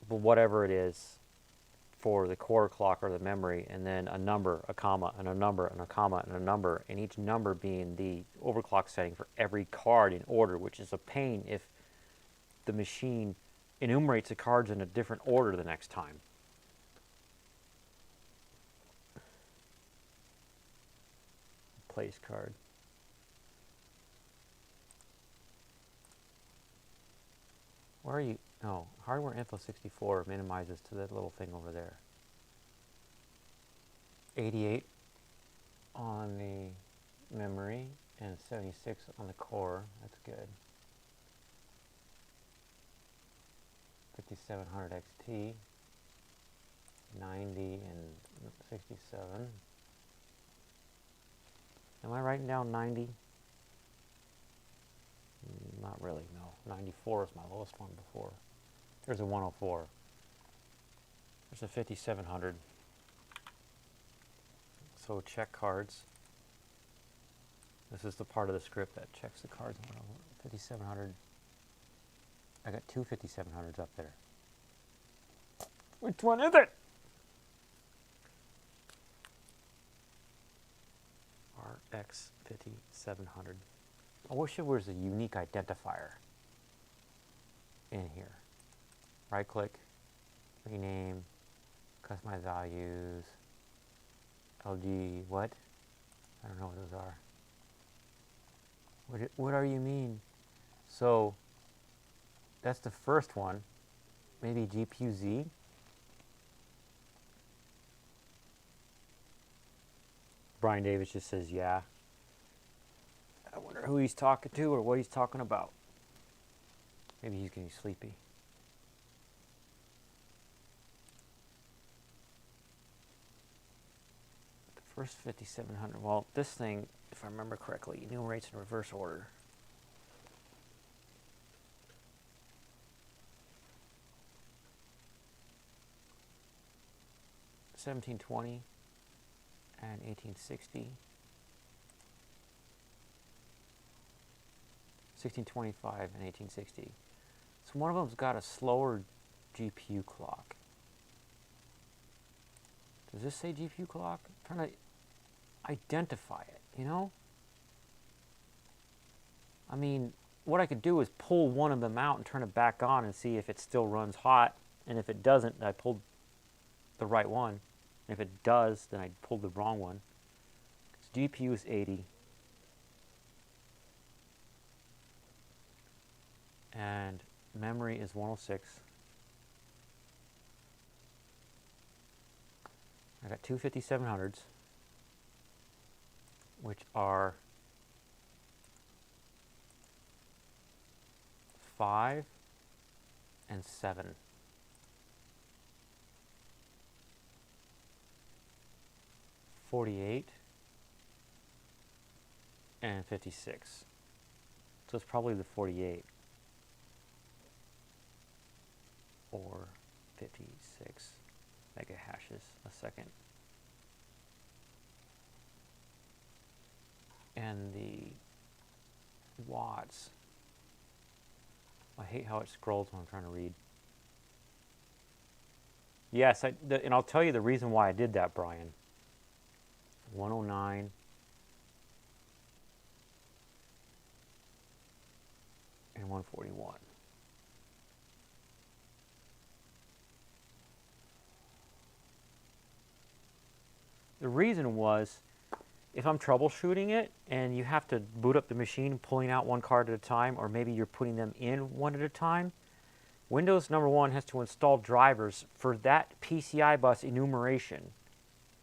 whatever it is, for the core clock or the memory, and then a number, a comma, and a number, and a comma, and a number, and each number being the overclock setting for every card in order, which is a pain if the machine enumerates the cards in a different order the next time. Place card. Where are you? No, hardware info 64 minimizes to that little thing over there. 88 on the memory and 76 on the core. That's good. 5700 XT, 90 and 67. Am I writing down 90? Not really, no. 94 is my lowest one before. There's a 104. There's a 5700. So check cards. This is the part of the script that checks the cards. 5700. I got two 5700s up there. Which one is it? RX 5700. I wish there was a unique identifier in here. Right click, rename, customize values, LG, what? I don't know what those are. What are you mean? So that's the first one. Maybe GPU Z. Brian Davis just says, yeah. I wonder who he's talking to or what he's talking about. Maybe he's getting sleepy. The first 5700, well, this thing, if I remember correctly, enumerates in reverse order. $1720 and $1860. 1625 and 1860. So one of them's got a slower GPU clock. Does this say GPU clock? I'm trying to identify it, you know? I mean, what I could do is pull one of them out and turn it back on and see if it still runs hot. And if it doesn't, I pulled the right one. And if it does, then I pulled the wrong one. GPU is 80. And memory is 106. I got two 5700s, which are 5 and 7. 48 and 56. So it's probably the 48 or 56 mega hashes a second. And the watts, I hate how it scrolls when I'm trying to read. Yes, and I'll tell you the reason why I did that, Brian. 109 and 141. The reason was, if I'm troubleshooting it and you have to boot up the machine pulling out one card at a time, or maybe you're putting them in one at a time, Windows, number one, has to install drivers for that PCI bus enumeration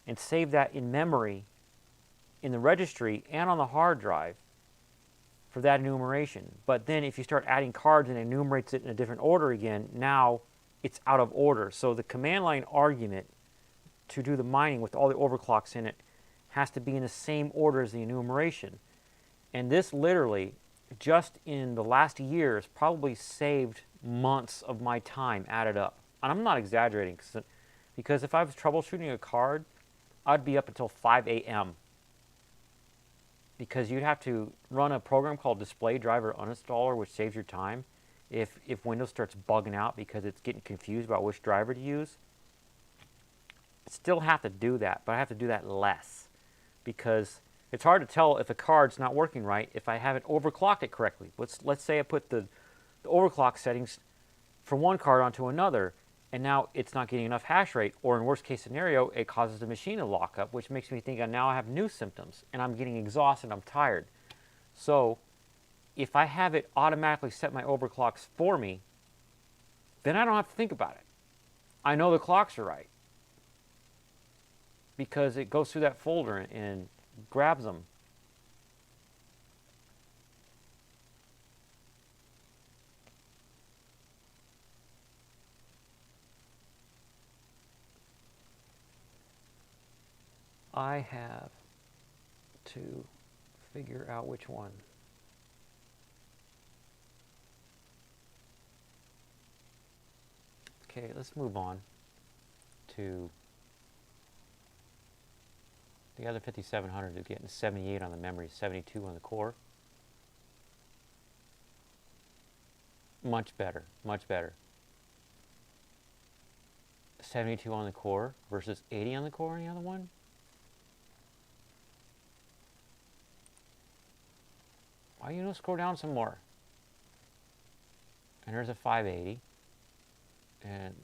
and save that in memory in the registry and on the hard drive for that enumeration. But then if you start adding cards and it enumerates it in a different order again, now it's out of order. So the command line argument to do the mining with all the overclocks in it has to be in the same order as the enumeration. And this literally, just in the last year, has probably saved months of my time added up. And I'm not exaggerating, because if I was troubleshooting a card, I'd be up until 5 a.m. because you'd have to run a program called Display Driver Uninstaller, which saves your time if Windows starts bugging out because it's getting confused about which driver to use. I still have to do that, but I have to do that less because it's hard to tell if a card's not working right if I haven't overclocked it correctly. Let's say I put the overclock settings for one card onto another, and now it's not getting enough hash rate, or in worst case scenario, it causes the machine to lock up, which makes me think now I have new symptoms, and I'm getting exhausted, I'm tired. So if I have it automatically set my overclocks for me, then I don't have to think about it. I know the clocks are right because it goes through that folder and grabs them. I have to figure out which one. Okay, let's move on to the other 5700 is getting 78 on the memory, 72 on the core. Much better, much better. 72 on the core versus 80 on the core on the other one. Why you don't scroll down some more? And there's a 580. And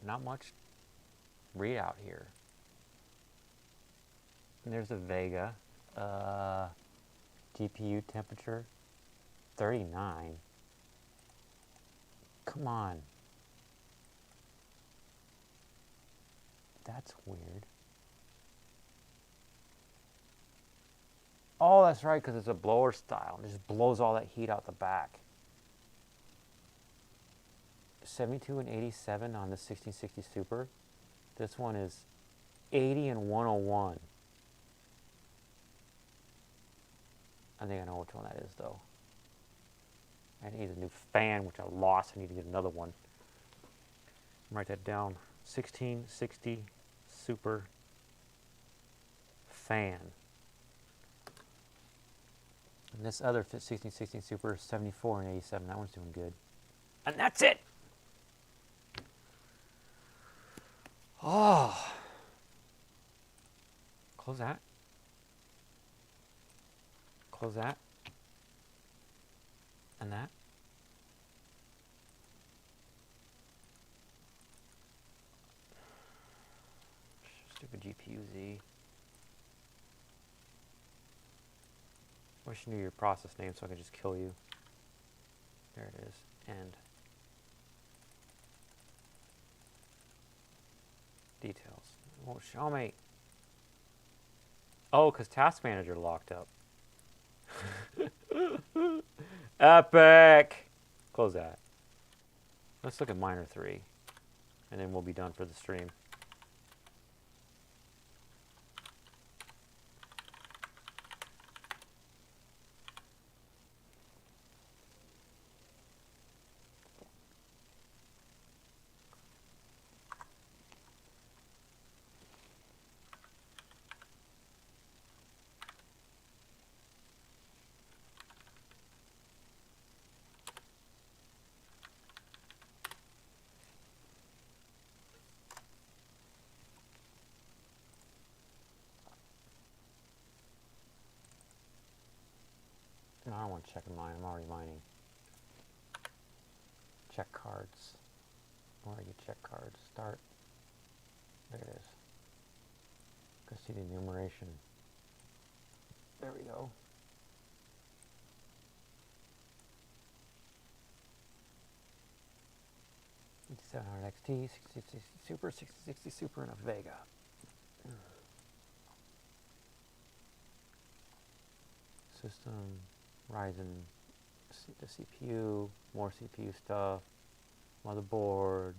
not much readout here. And there's a Vega. GPU temperature 39. Come on. That's weird. Oh, that's right, because it's a blower style. It just blows all that heat out the back. 72 and 87 on the 1660 Super. This one is 80 and 101. I think I know which one that is, though. I need a new fan, which I lost. I need to get another one. Write that down. 1660 Super fan. And this other 1616 Super 74 and 87, that one's doing good. And that's it! Oh! Close that. Close that. And that. Stupid GPU Z. Wish you knew your process name so I could just kill you. There it is. End. Details. It won't show me. Oh, because Task Manager locked up. Epic! Close that. Let's look at Miner 3. And then we'll be done for the stream. No, I don't want to check mine. I'm already mining. Check cards. Where are you? Check cards. Start. There it is. Go see the enumeration. There we go. XT, 6060 Super, 6060 Super, and a Vega. System, Ryzen, the CPU, more CPU stuff, motherboard,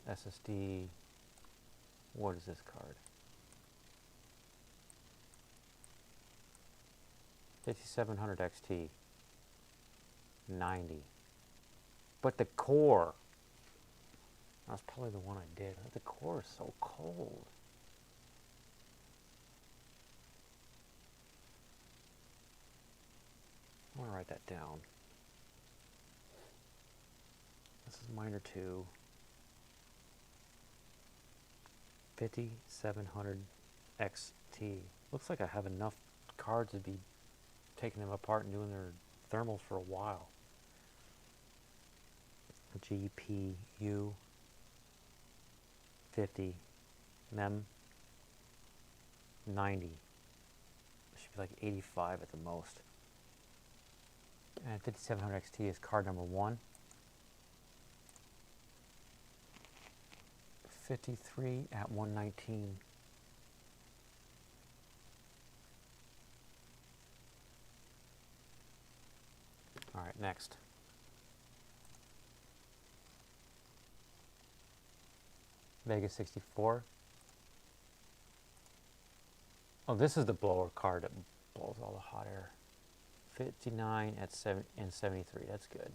SSD. What is this card? 5700 XT. 90. But the core, that's probably the one I did. The core is so cold. I want to write that down. This is Miner 2. 5700 XT. Looks like I have enough cards to be taking them apart and doing their thermals for a while. GPU 50 mem 90. It should be like 85 at the most. And 5700 XT is card number 1. 53 at 119. All right, next. Vega 64. Oh, this is the blower card that blows all the hot air. 59 at 7 and 73. That's good.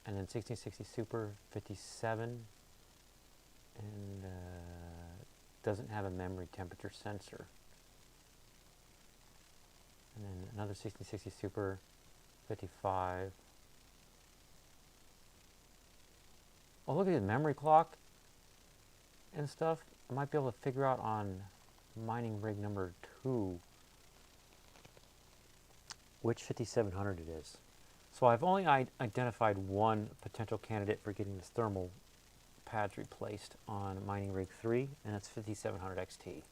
And then 1660 Super 57, and doesn't have a memory temperature sensor. And then another 1660 Super 55. Oh, look at the memory clock and stuff. I might be able to figure out on mining rig number 2 which 5700 it is. So I've only identified one potential candidate for getting this thermal pads replaced on mining rig 3, and that's 5700 XT.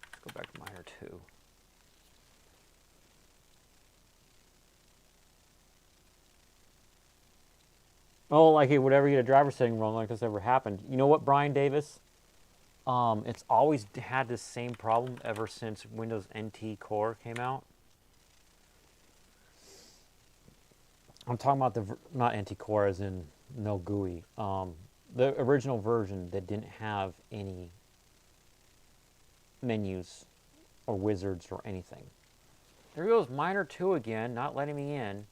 Let's go back to miner 2. Oh, like whatever, you get a driver setting wrong, like this ever happened. You know what, Brian Davis? It's always had this same problem ever since Windows NT Core came out. I'm talking about the, not NT Core as in no GUI. The original version that didn't have any menus or wizards or anything. There goes miner 2 again, not letting me in.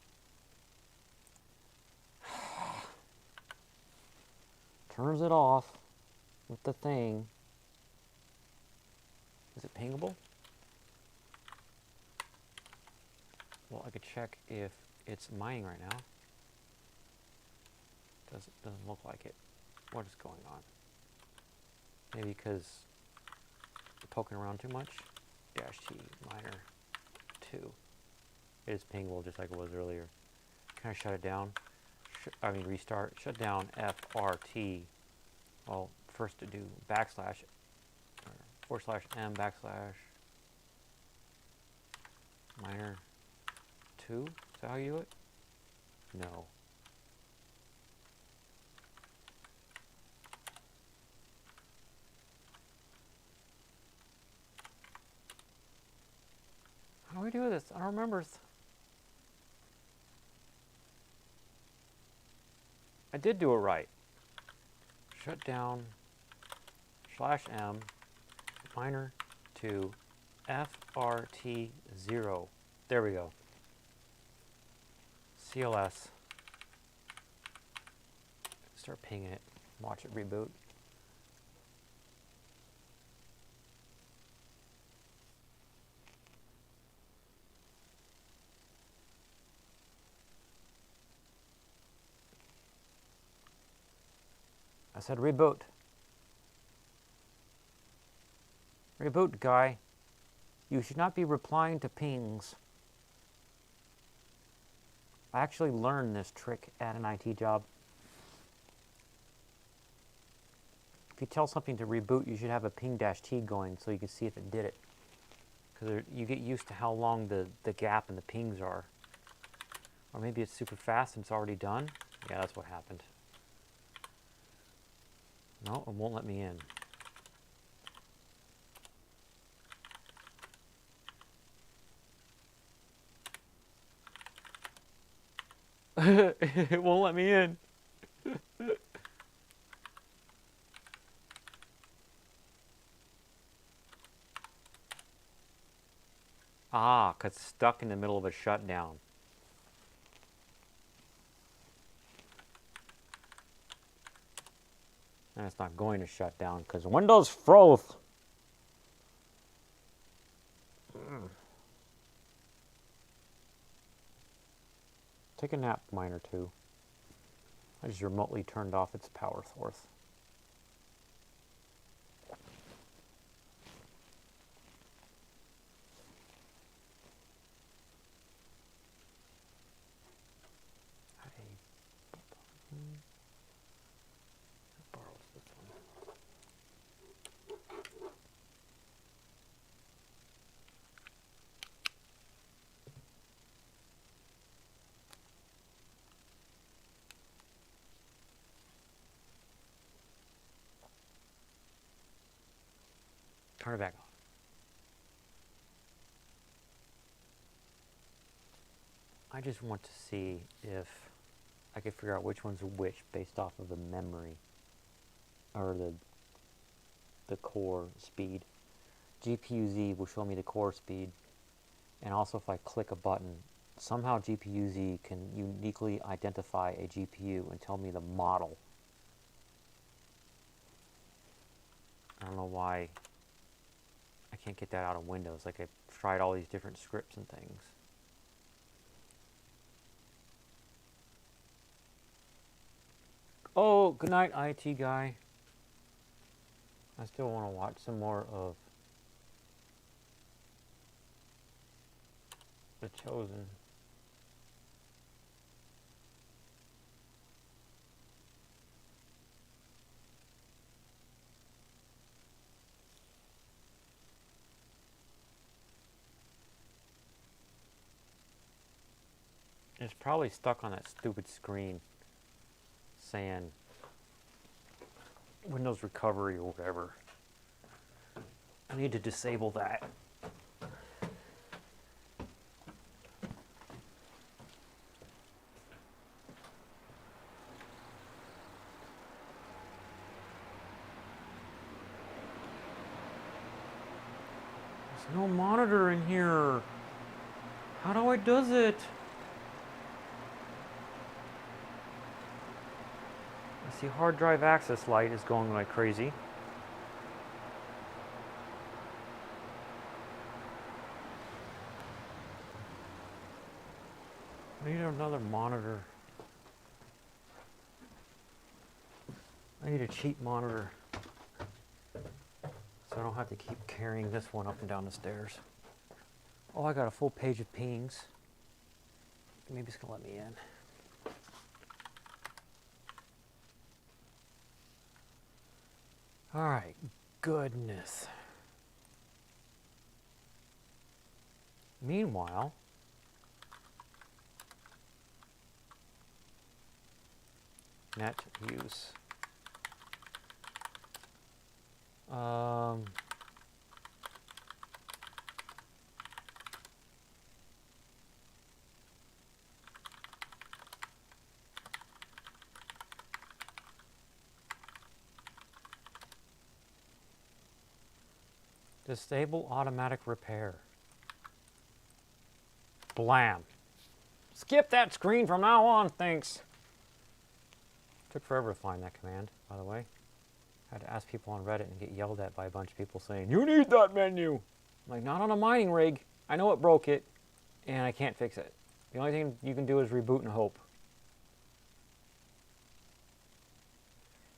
Turns it off. with the thing. Is it pingable? Well, I could check if it's mining right now. Doesn't look like it. What is going on? Maybe because poking around too much. Dash T miner 2. It is pingable just like it was earlier. Can I shut it down? Restart. Shut down FRT. Well, first to do backslash or /m backslash miner 2. Is that how you do it? No. How do we do this? I don't remember. I did do it right. Shut down /m miner 2 FRT 0. There we go. CLS. Start pinging it. Watch it reboot. I said reboot. Reboot, guy. You should not be replying to pings. I actually learned this trick at an IT job. If you tell something to reboot, you should have a ping-t going so you can see if it did it. Because you get used to how long the gap and the pings are. Or maybe it's super fast and it's already done. Yeah, that's what happened. No, it won't let me in. It won't let me in. Ah, 'cause it's stuck in the middle of a shutdown. And it's not going to shut down because Windows froze. Take a nap, miner 2. I just remotely turned off its power source. Turn it back on. I just want to see if I can figure out which one's which based off of the memory or the core speed. GPU-Z will show me the core speed, and also if I click a button, somehow GPU-Z can uniquely identify a GPU and tell me the model. I don't know why I can't get that out of Windows. Like, I've tried all these different scripts and things. Oh, good night, IT guy. I still want to watch some more of The Chosen. It's probably stuck on that stupid screen saying Windows recovery or whatever. I need to disable that. There's no monitor in here. How do I does it? I see hard drive access light is going like crazy. I need another monitor. I need a cheap monitor, so I don't have to keep carrying this one up and down the stairs. Oh, I got a full page of pings. Maybe it's gonna let me in. All right, goodness. Meanwhile, net use. Disable automatic repair. Blam. Skip that screen from now on, thanks. Took forever to find that command, by the way. I had to ask people on Reddit and get yelled at by a bunch of people saying, "You need that menu!" I'm like, not on a mining rig. I know it broke it, and I can't fix it. The only thing you can do is reboot and hope.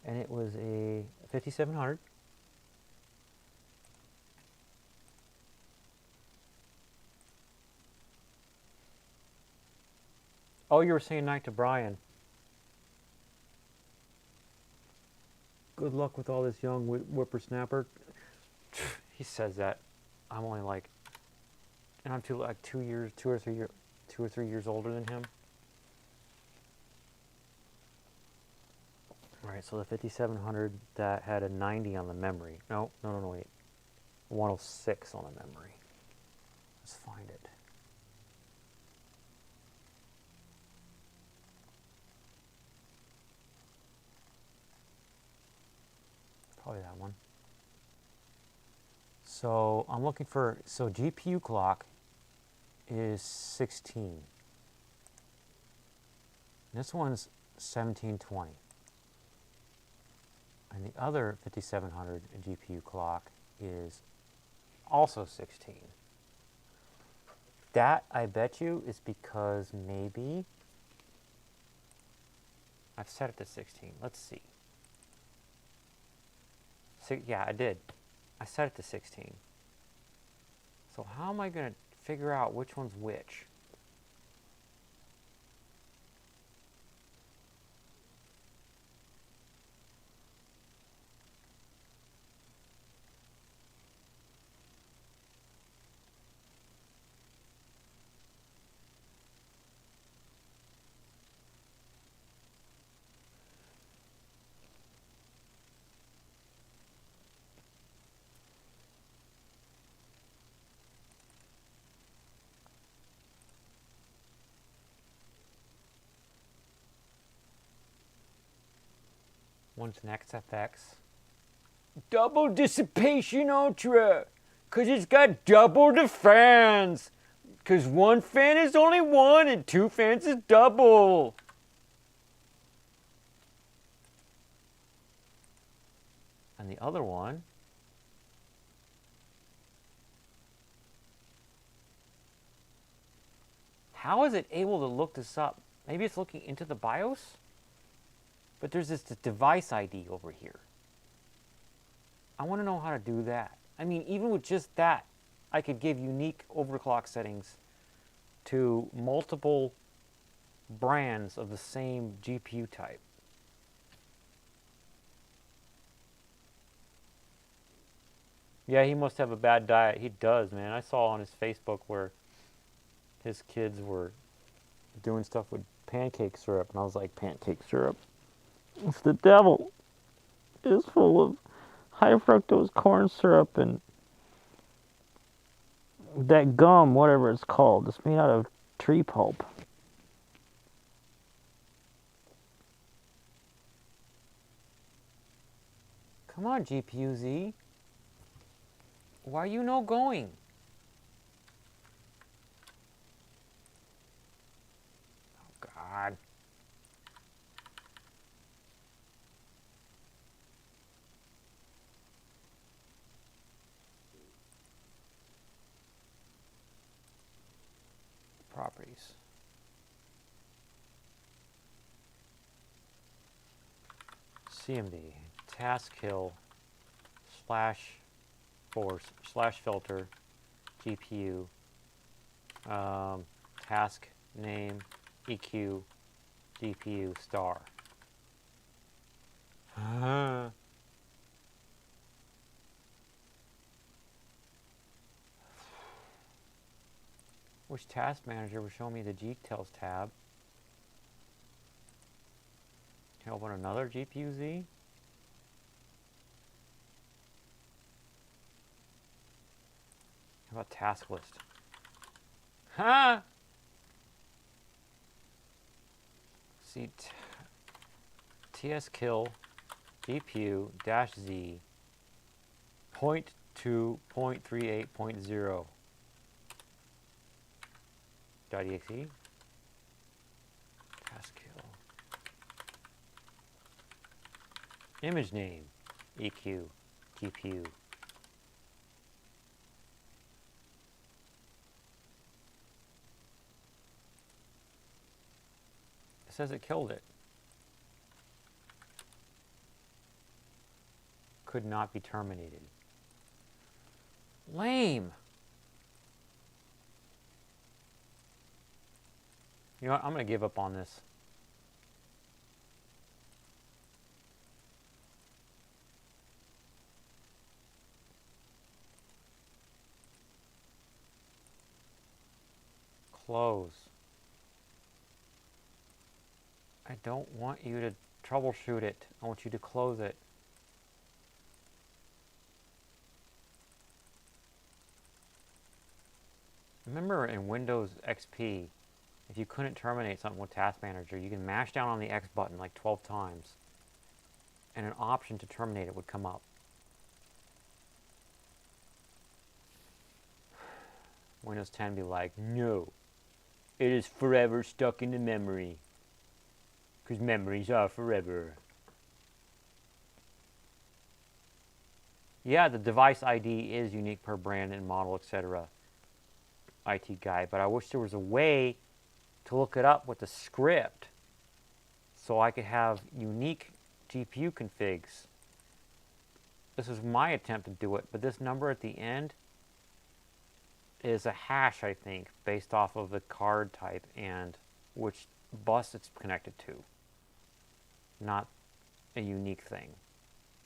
And it was a 5700. Oh, you were saying night to Brian. Good luck with all this young whippersnapper. He says that. I'm only like, and I'm like 2 or 3 years older than him. All right, so the 5700 that had a 90 on the memory. No, wait. 106 on the memory. Let's find it. Probably that one. So I'm looking for, so GPU clock is 16. This one's 1720. And the other 5700 GPU clock is also 16. That, I bet you, is because maybe I've set it to 16. Let's see. Yeah, I did. I set it to 16. So how am I going to figure out which one's which? One's an XFX. Double dissipation ultra. Because it's got double the fans. Because one fan is only one and two fans is double. And the other one how is it able to look this up? Maybe it's looking into the BIOS? But there's this device ID over here. I want to know how to do that. I mean, even with just that, I could give unique overclock settings to multiple brands of the same GPU type. Yeah, he must have a bad diet. He does, man. I saw on his Facebook where his kids were doing stuff with pancake syrup, and I was like, pancake syrup? It's the devil. It's full of high fructose corn syrup and that gum, whatever it's called. It's made out of tree pulp. Come on, GPU Z. Why are you no going? Oh, God. Properties. CMD, task kill, slash force, slash filter, GPU, task name, EQ, GPU, star. Which task manager will show me the details tab? Can I open another GPU Z? How about task list? Huh? See, TS kill GPU dash Z 0.2.38.0 .exe task kill image name EQ GPU. It says it killed it. Could not be terminated. Lame. You know what? I'm going to give up on this. Close. I don't want you to troubleshoot it. I want you to close it. Remember in Windows XP, if you couldn't terminate something with Task Manager, you can mash down on the X button like 12 times, and an option to terminate it would come up. Windows 10 be like, no, it is forever stuck in the memory, because memories are forever. Yeah, the device ID is unique per brand and model, etc. IT guy, but I wish there was a way to look it up with the script so I could have unique GPU configs. This is my attempt to do it, but this number at the end is a hash, I think, based off of the card type and which bus it's connected to, not a unique thing.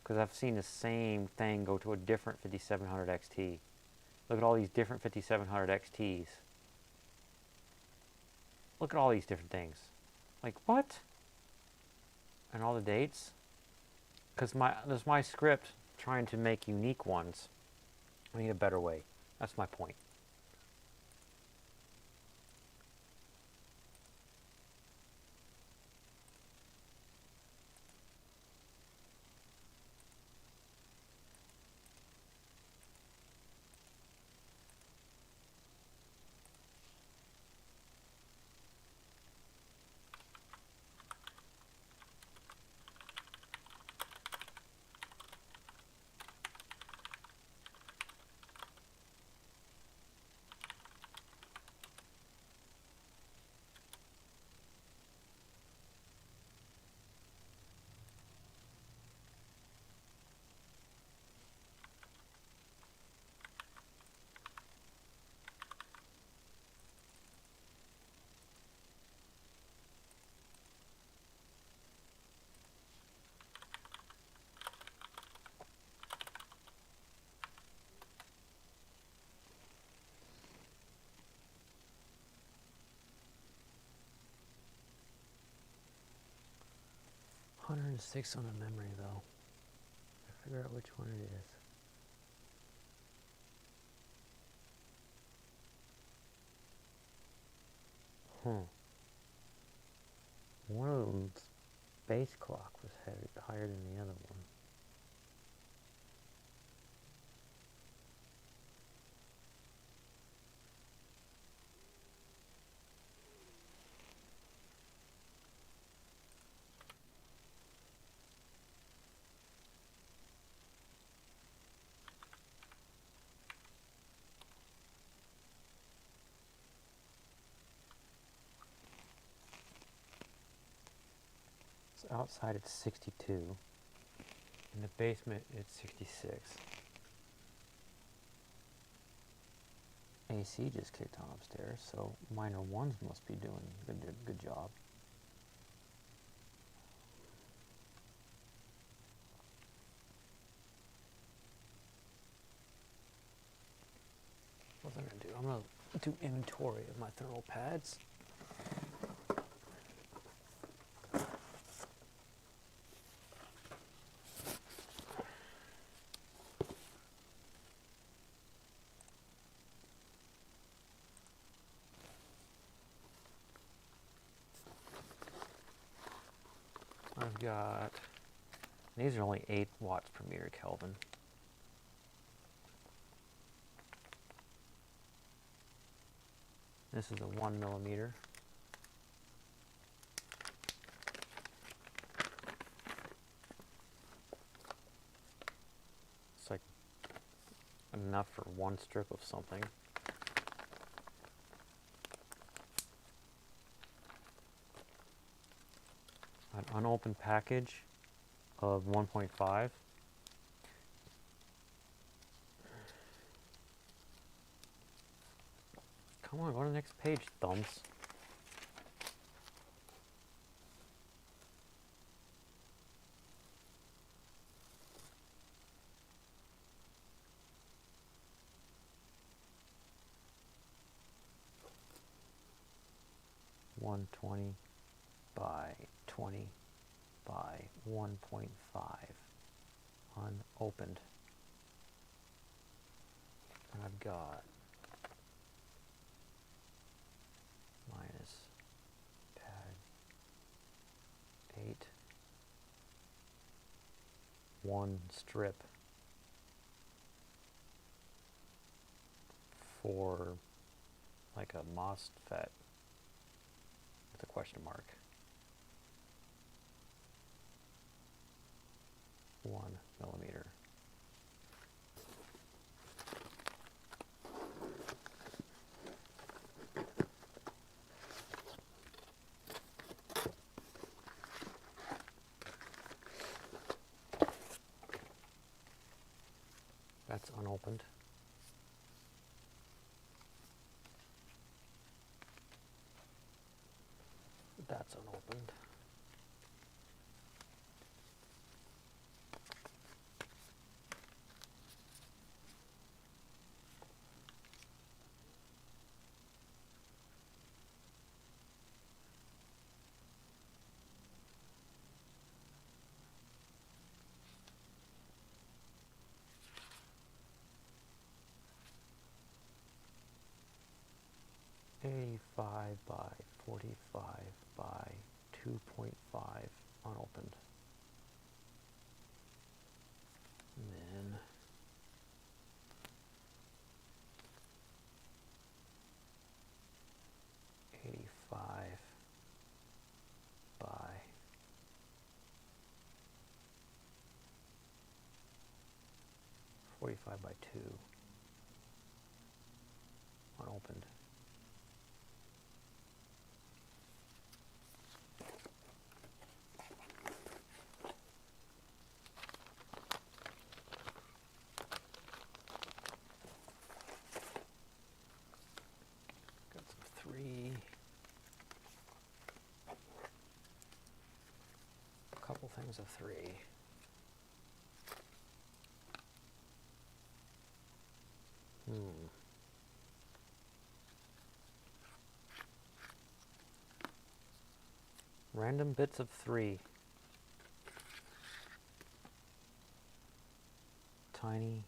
Because I've seen the same thing go to a different 5700 XT. Look at all these different 5700 XTs. Look at all these different things. Like, what? And all the dates? Because there's my script trying to make unique ones. I need a better way. That's my point. $106 on the memory though. I figure out which one it is. One of them's base clock was higher than the other one. Outside it's 62. In the basement, it's 66. AC just kicked on upstairs, so minor ones must be doing good job. What's I gonna do? I'm gonna do inventory of my thermal pads. I've got, these are only 8 watts per meter Kelvin. This is a 1 millimeter. It's like enough for one strip of something. An unopened package of 1.5. Come on, go to the next page, thumbs. .120 by 20 by 1.5 unopened. And I've got minus pad 8, 1 strip for like a MOSFET with a question mark. 1 millimeter. That's unopened. That's unopened. .85 by 45 by 2.5 unopened. And then .85 by 45 by 2 unopened. Couple things of 3. Random bits of 3. Tiny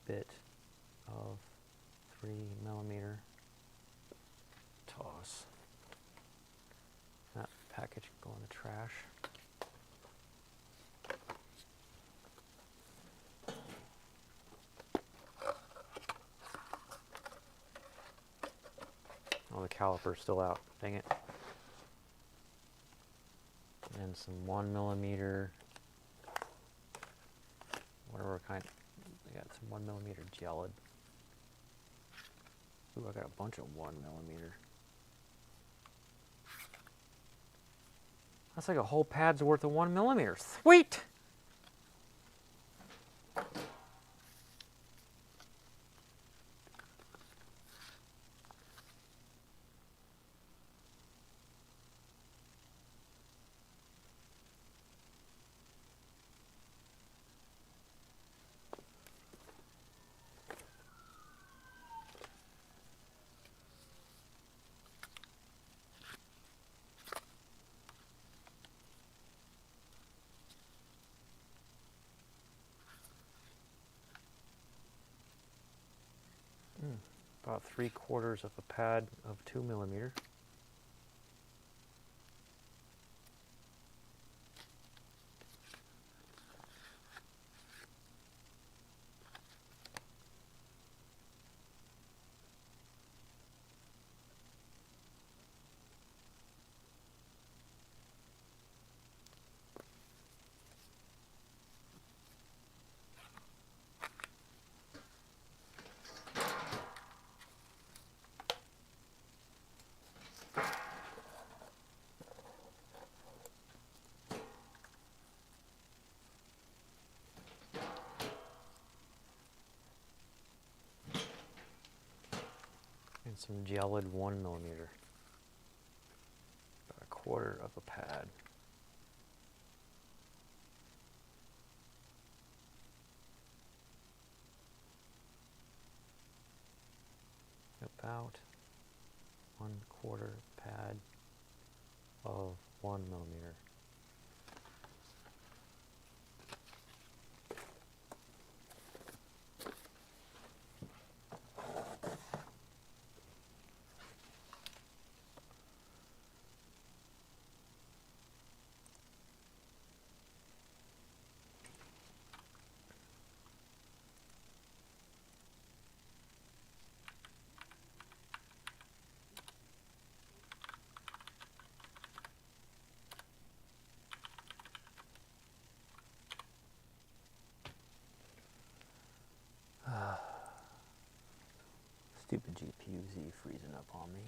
bit of 3 millimeter toss. That package can go in the trash. Oh, the caliper's still out. Dang it. And some 1 millimeter, whatever kind. I got some 1 millimeter gelid. Ooh, I got a bunch of 1 millimeter. That's like a whole pad's worth of 1mm. Sweet! About 3/4 of a pad of 2mm. And some gelid 1mm. About 1/4 of a pad. About 1/4 pad of 1mm. Stupid GPU-Z freezing up on me.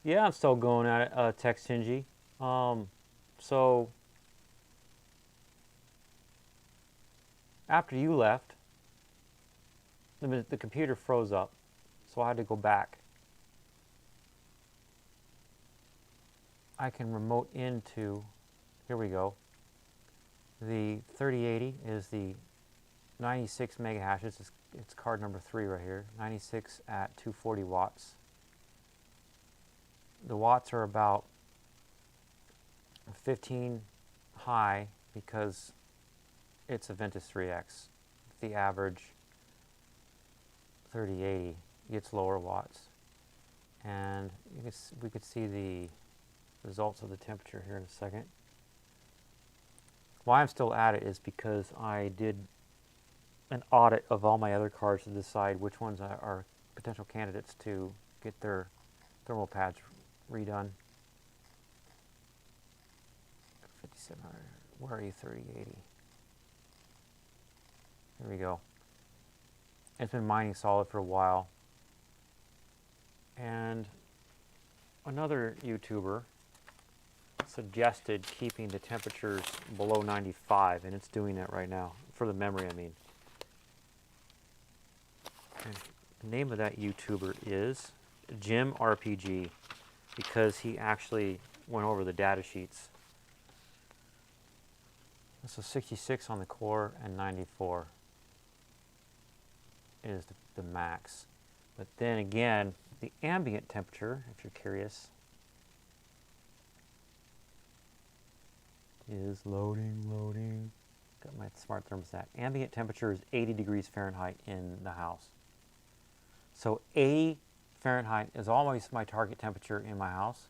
Yeah, I'm still going at it, TekShinji. So after you left, the computer froze up, so I had to go back. I can remote into, here we go. The 3080 is the 96 megahashes. It's card number 3 right here. 96 at 240 watts. The watts are about 15 high because it's a Ventus 3X. The average 3080 gets lower watts. And we could see the results of the temperature here in a second. Why I'm still at it is because I did an audit of all my other cards to decide which ones are potential candidates to get their thermal pads redone. 5700, where are you, 3080? There we go. It's been mining solid for a while. And another YouTuber suggested keeping the temperatures below 95, and it's doing that right now, for the memory, I mean. And the name of that YouTuber is JimRPG, because he actually went over the data sheets. So 66 on the core and 94 is the max. But then again, the ambient temperature, if you're curious, is loading. Got my smart thermostat. Ambient temperature is 80 degrees Fahrenheit in the house. So 80 Fahrenheit is always my target temperature in my house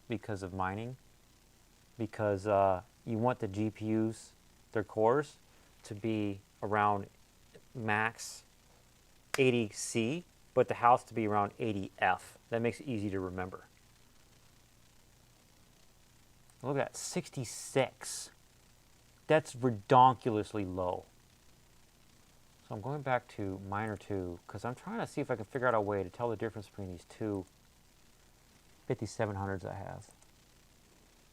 because of mining. Because you want the GPUs, their cores, to be around max 80C, but the house to be around 80F. That makes it easy to remember. Look at that, 66. That's redonkulously low. So I'm going back to Miner 2 because I'm trying to see if I can figure out a way to tell the difference between these two 5700s I have.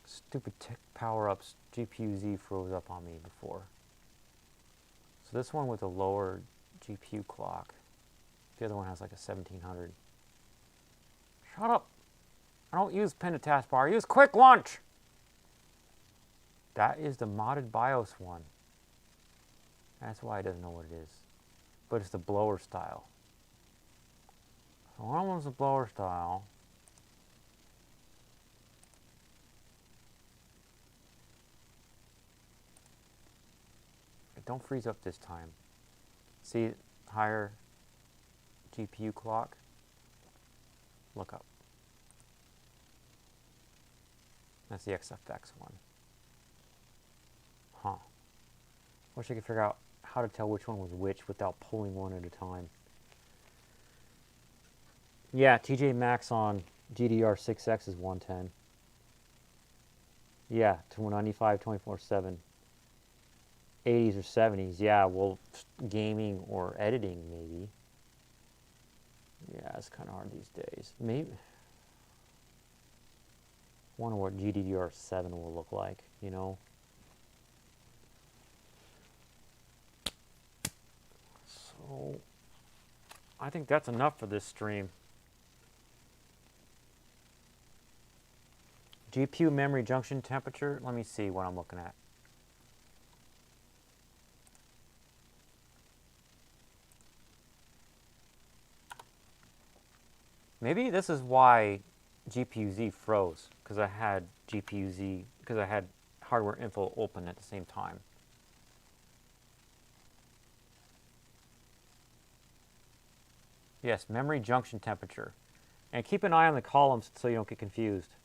Stupid power-ups. GPU Z froze up on me before. So this one with a lower GPU clock. The other one has like a 1700. Shut up! I don't use pen to taskbar. I use quick launch! That is the modded BIOS one. That's why it doesn't know what it is. But it's the blower style. So one was the blower style. Don't freeze up this time. See, higher GPU clock. Look up. That's the XFX one. Huh. Wish I could figure out how to tell which one was which without pulling one at a time. Yeah, TJ Maxx on GDR6X is 110. Yeah, 295, 24/7. 80s or 70s, yeah, well, gaming or editing, maybe. Yeah, it's kind of hard these days. Maybe. Wonder what GDDR7 will look like, you know? So, I think that's enough for this stream. GPU memory junction temperature, let me see what I'm looking at. Maybe this is why GPU Z froze, because I had GPU Z, because I had hardware info open at the same time. Yes, memory junction temperature. And keep an eye on the columns so you don't get confused.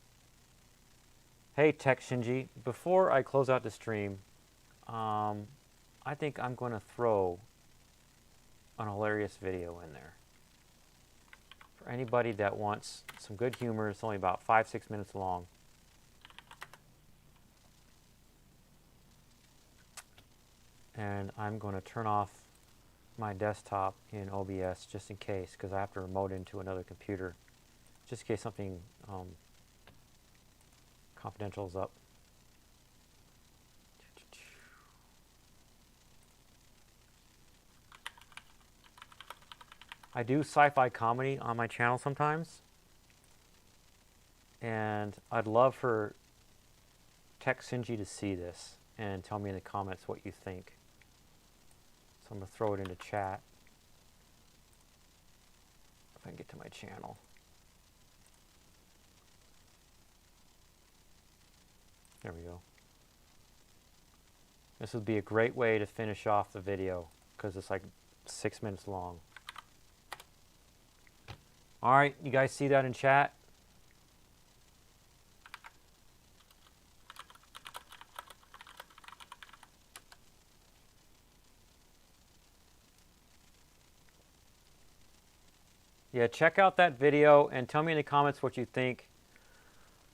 Hey, TekShinji, before I close out the stream, I think I'm going to throw an hilarious video in there. For anybody that wants some good humor, it's only about 5-6 minutes long. And I'm going to turn off my desktop in OBS just in case, because I have to remote into another computer, just in case something confidential is up. I do sci-fi comedy on my channel sometimes, and I'd love for TekShinji to see this and tell me in the comments what you think. So I'm going to throw it into chat if I can get to my channel. There we go. This would be a great way to finish off the video because it's like 6 minutes long. All right, you guys see that in chat? Yeah, check out that video and tell me in the comments what you think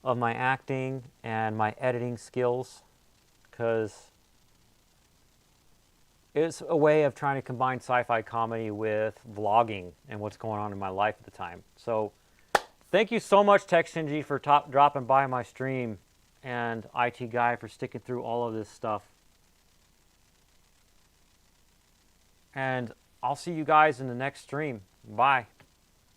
of my acting and my editing skills, because it's a way of trying to combine sci-fi comedy with vlogging and what's going on in my life at the time. So thank you so much, TekShinji, for dropping by my stream, and IT Guy for sticking through all of this stuff. And I'll see you guys in the next stream. Bye.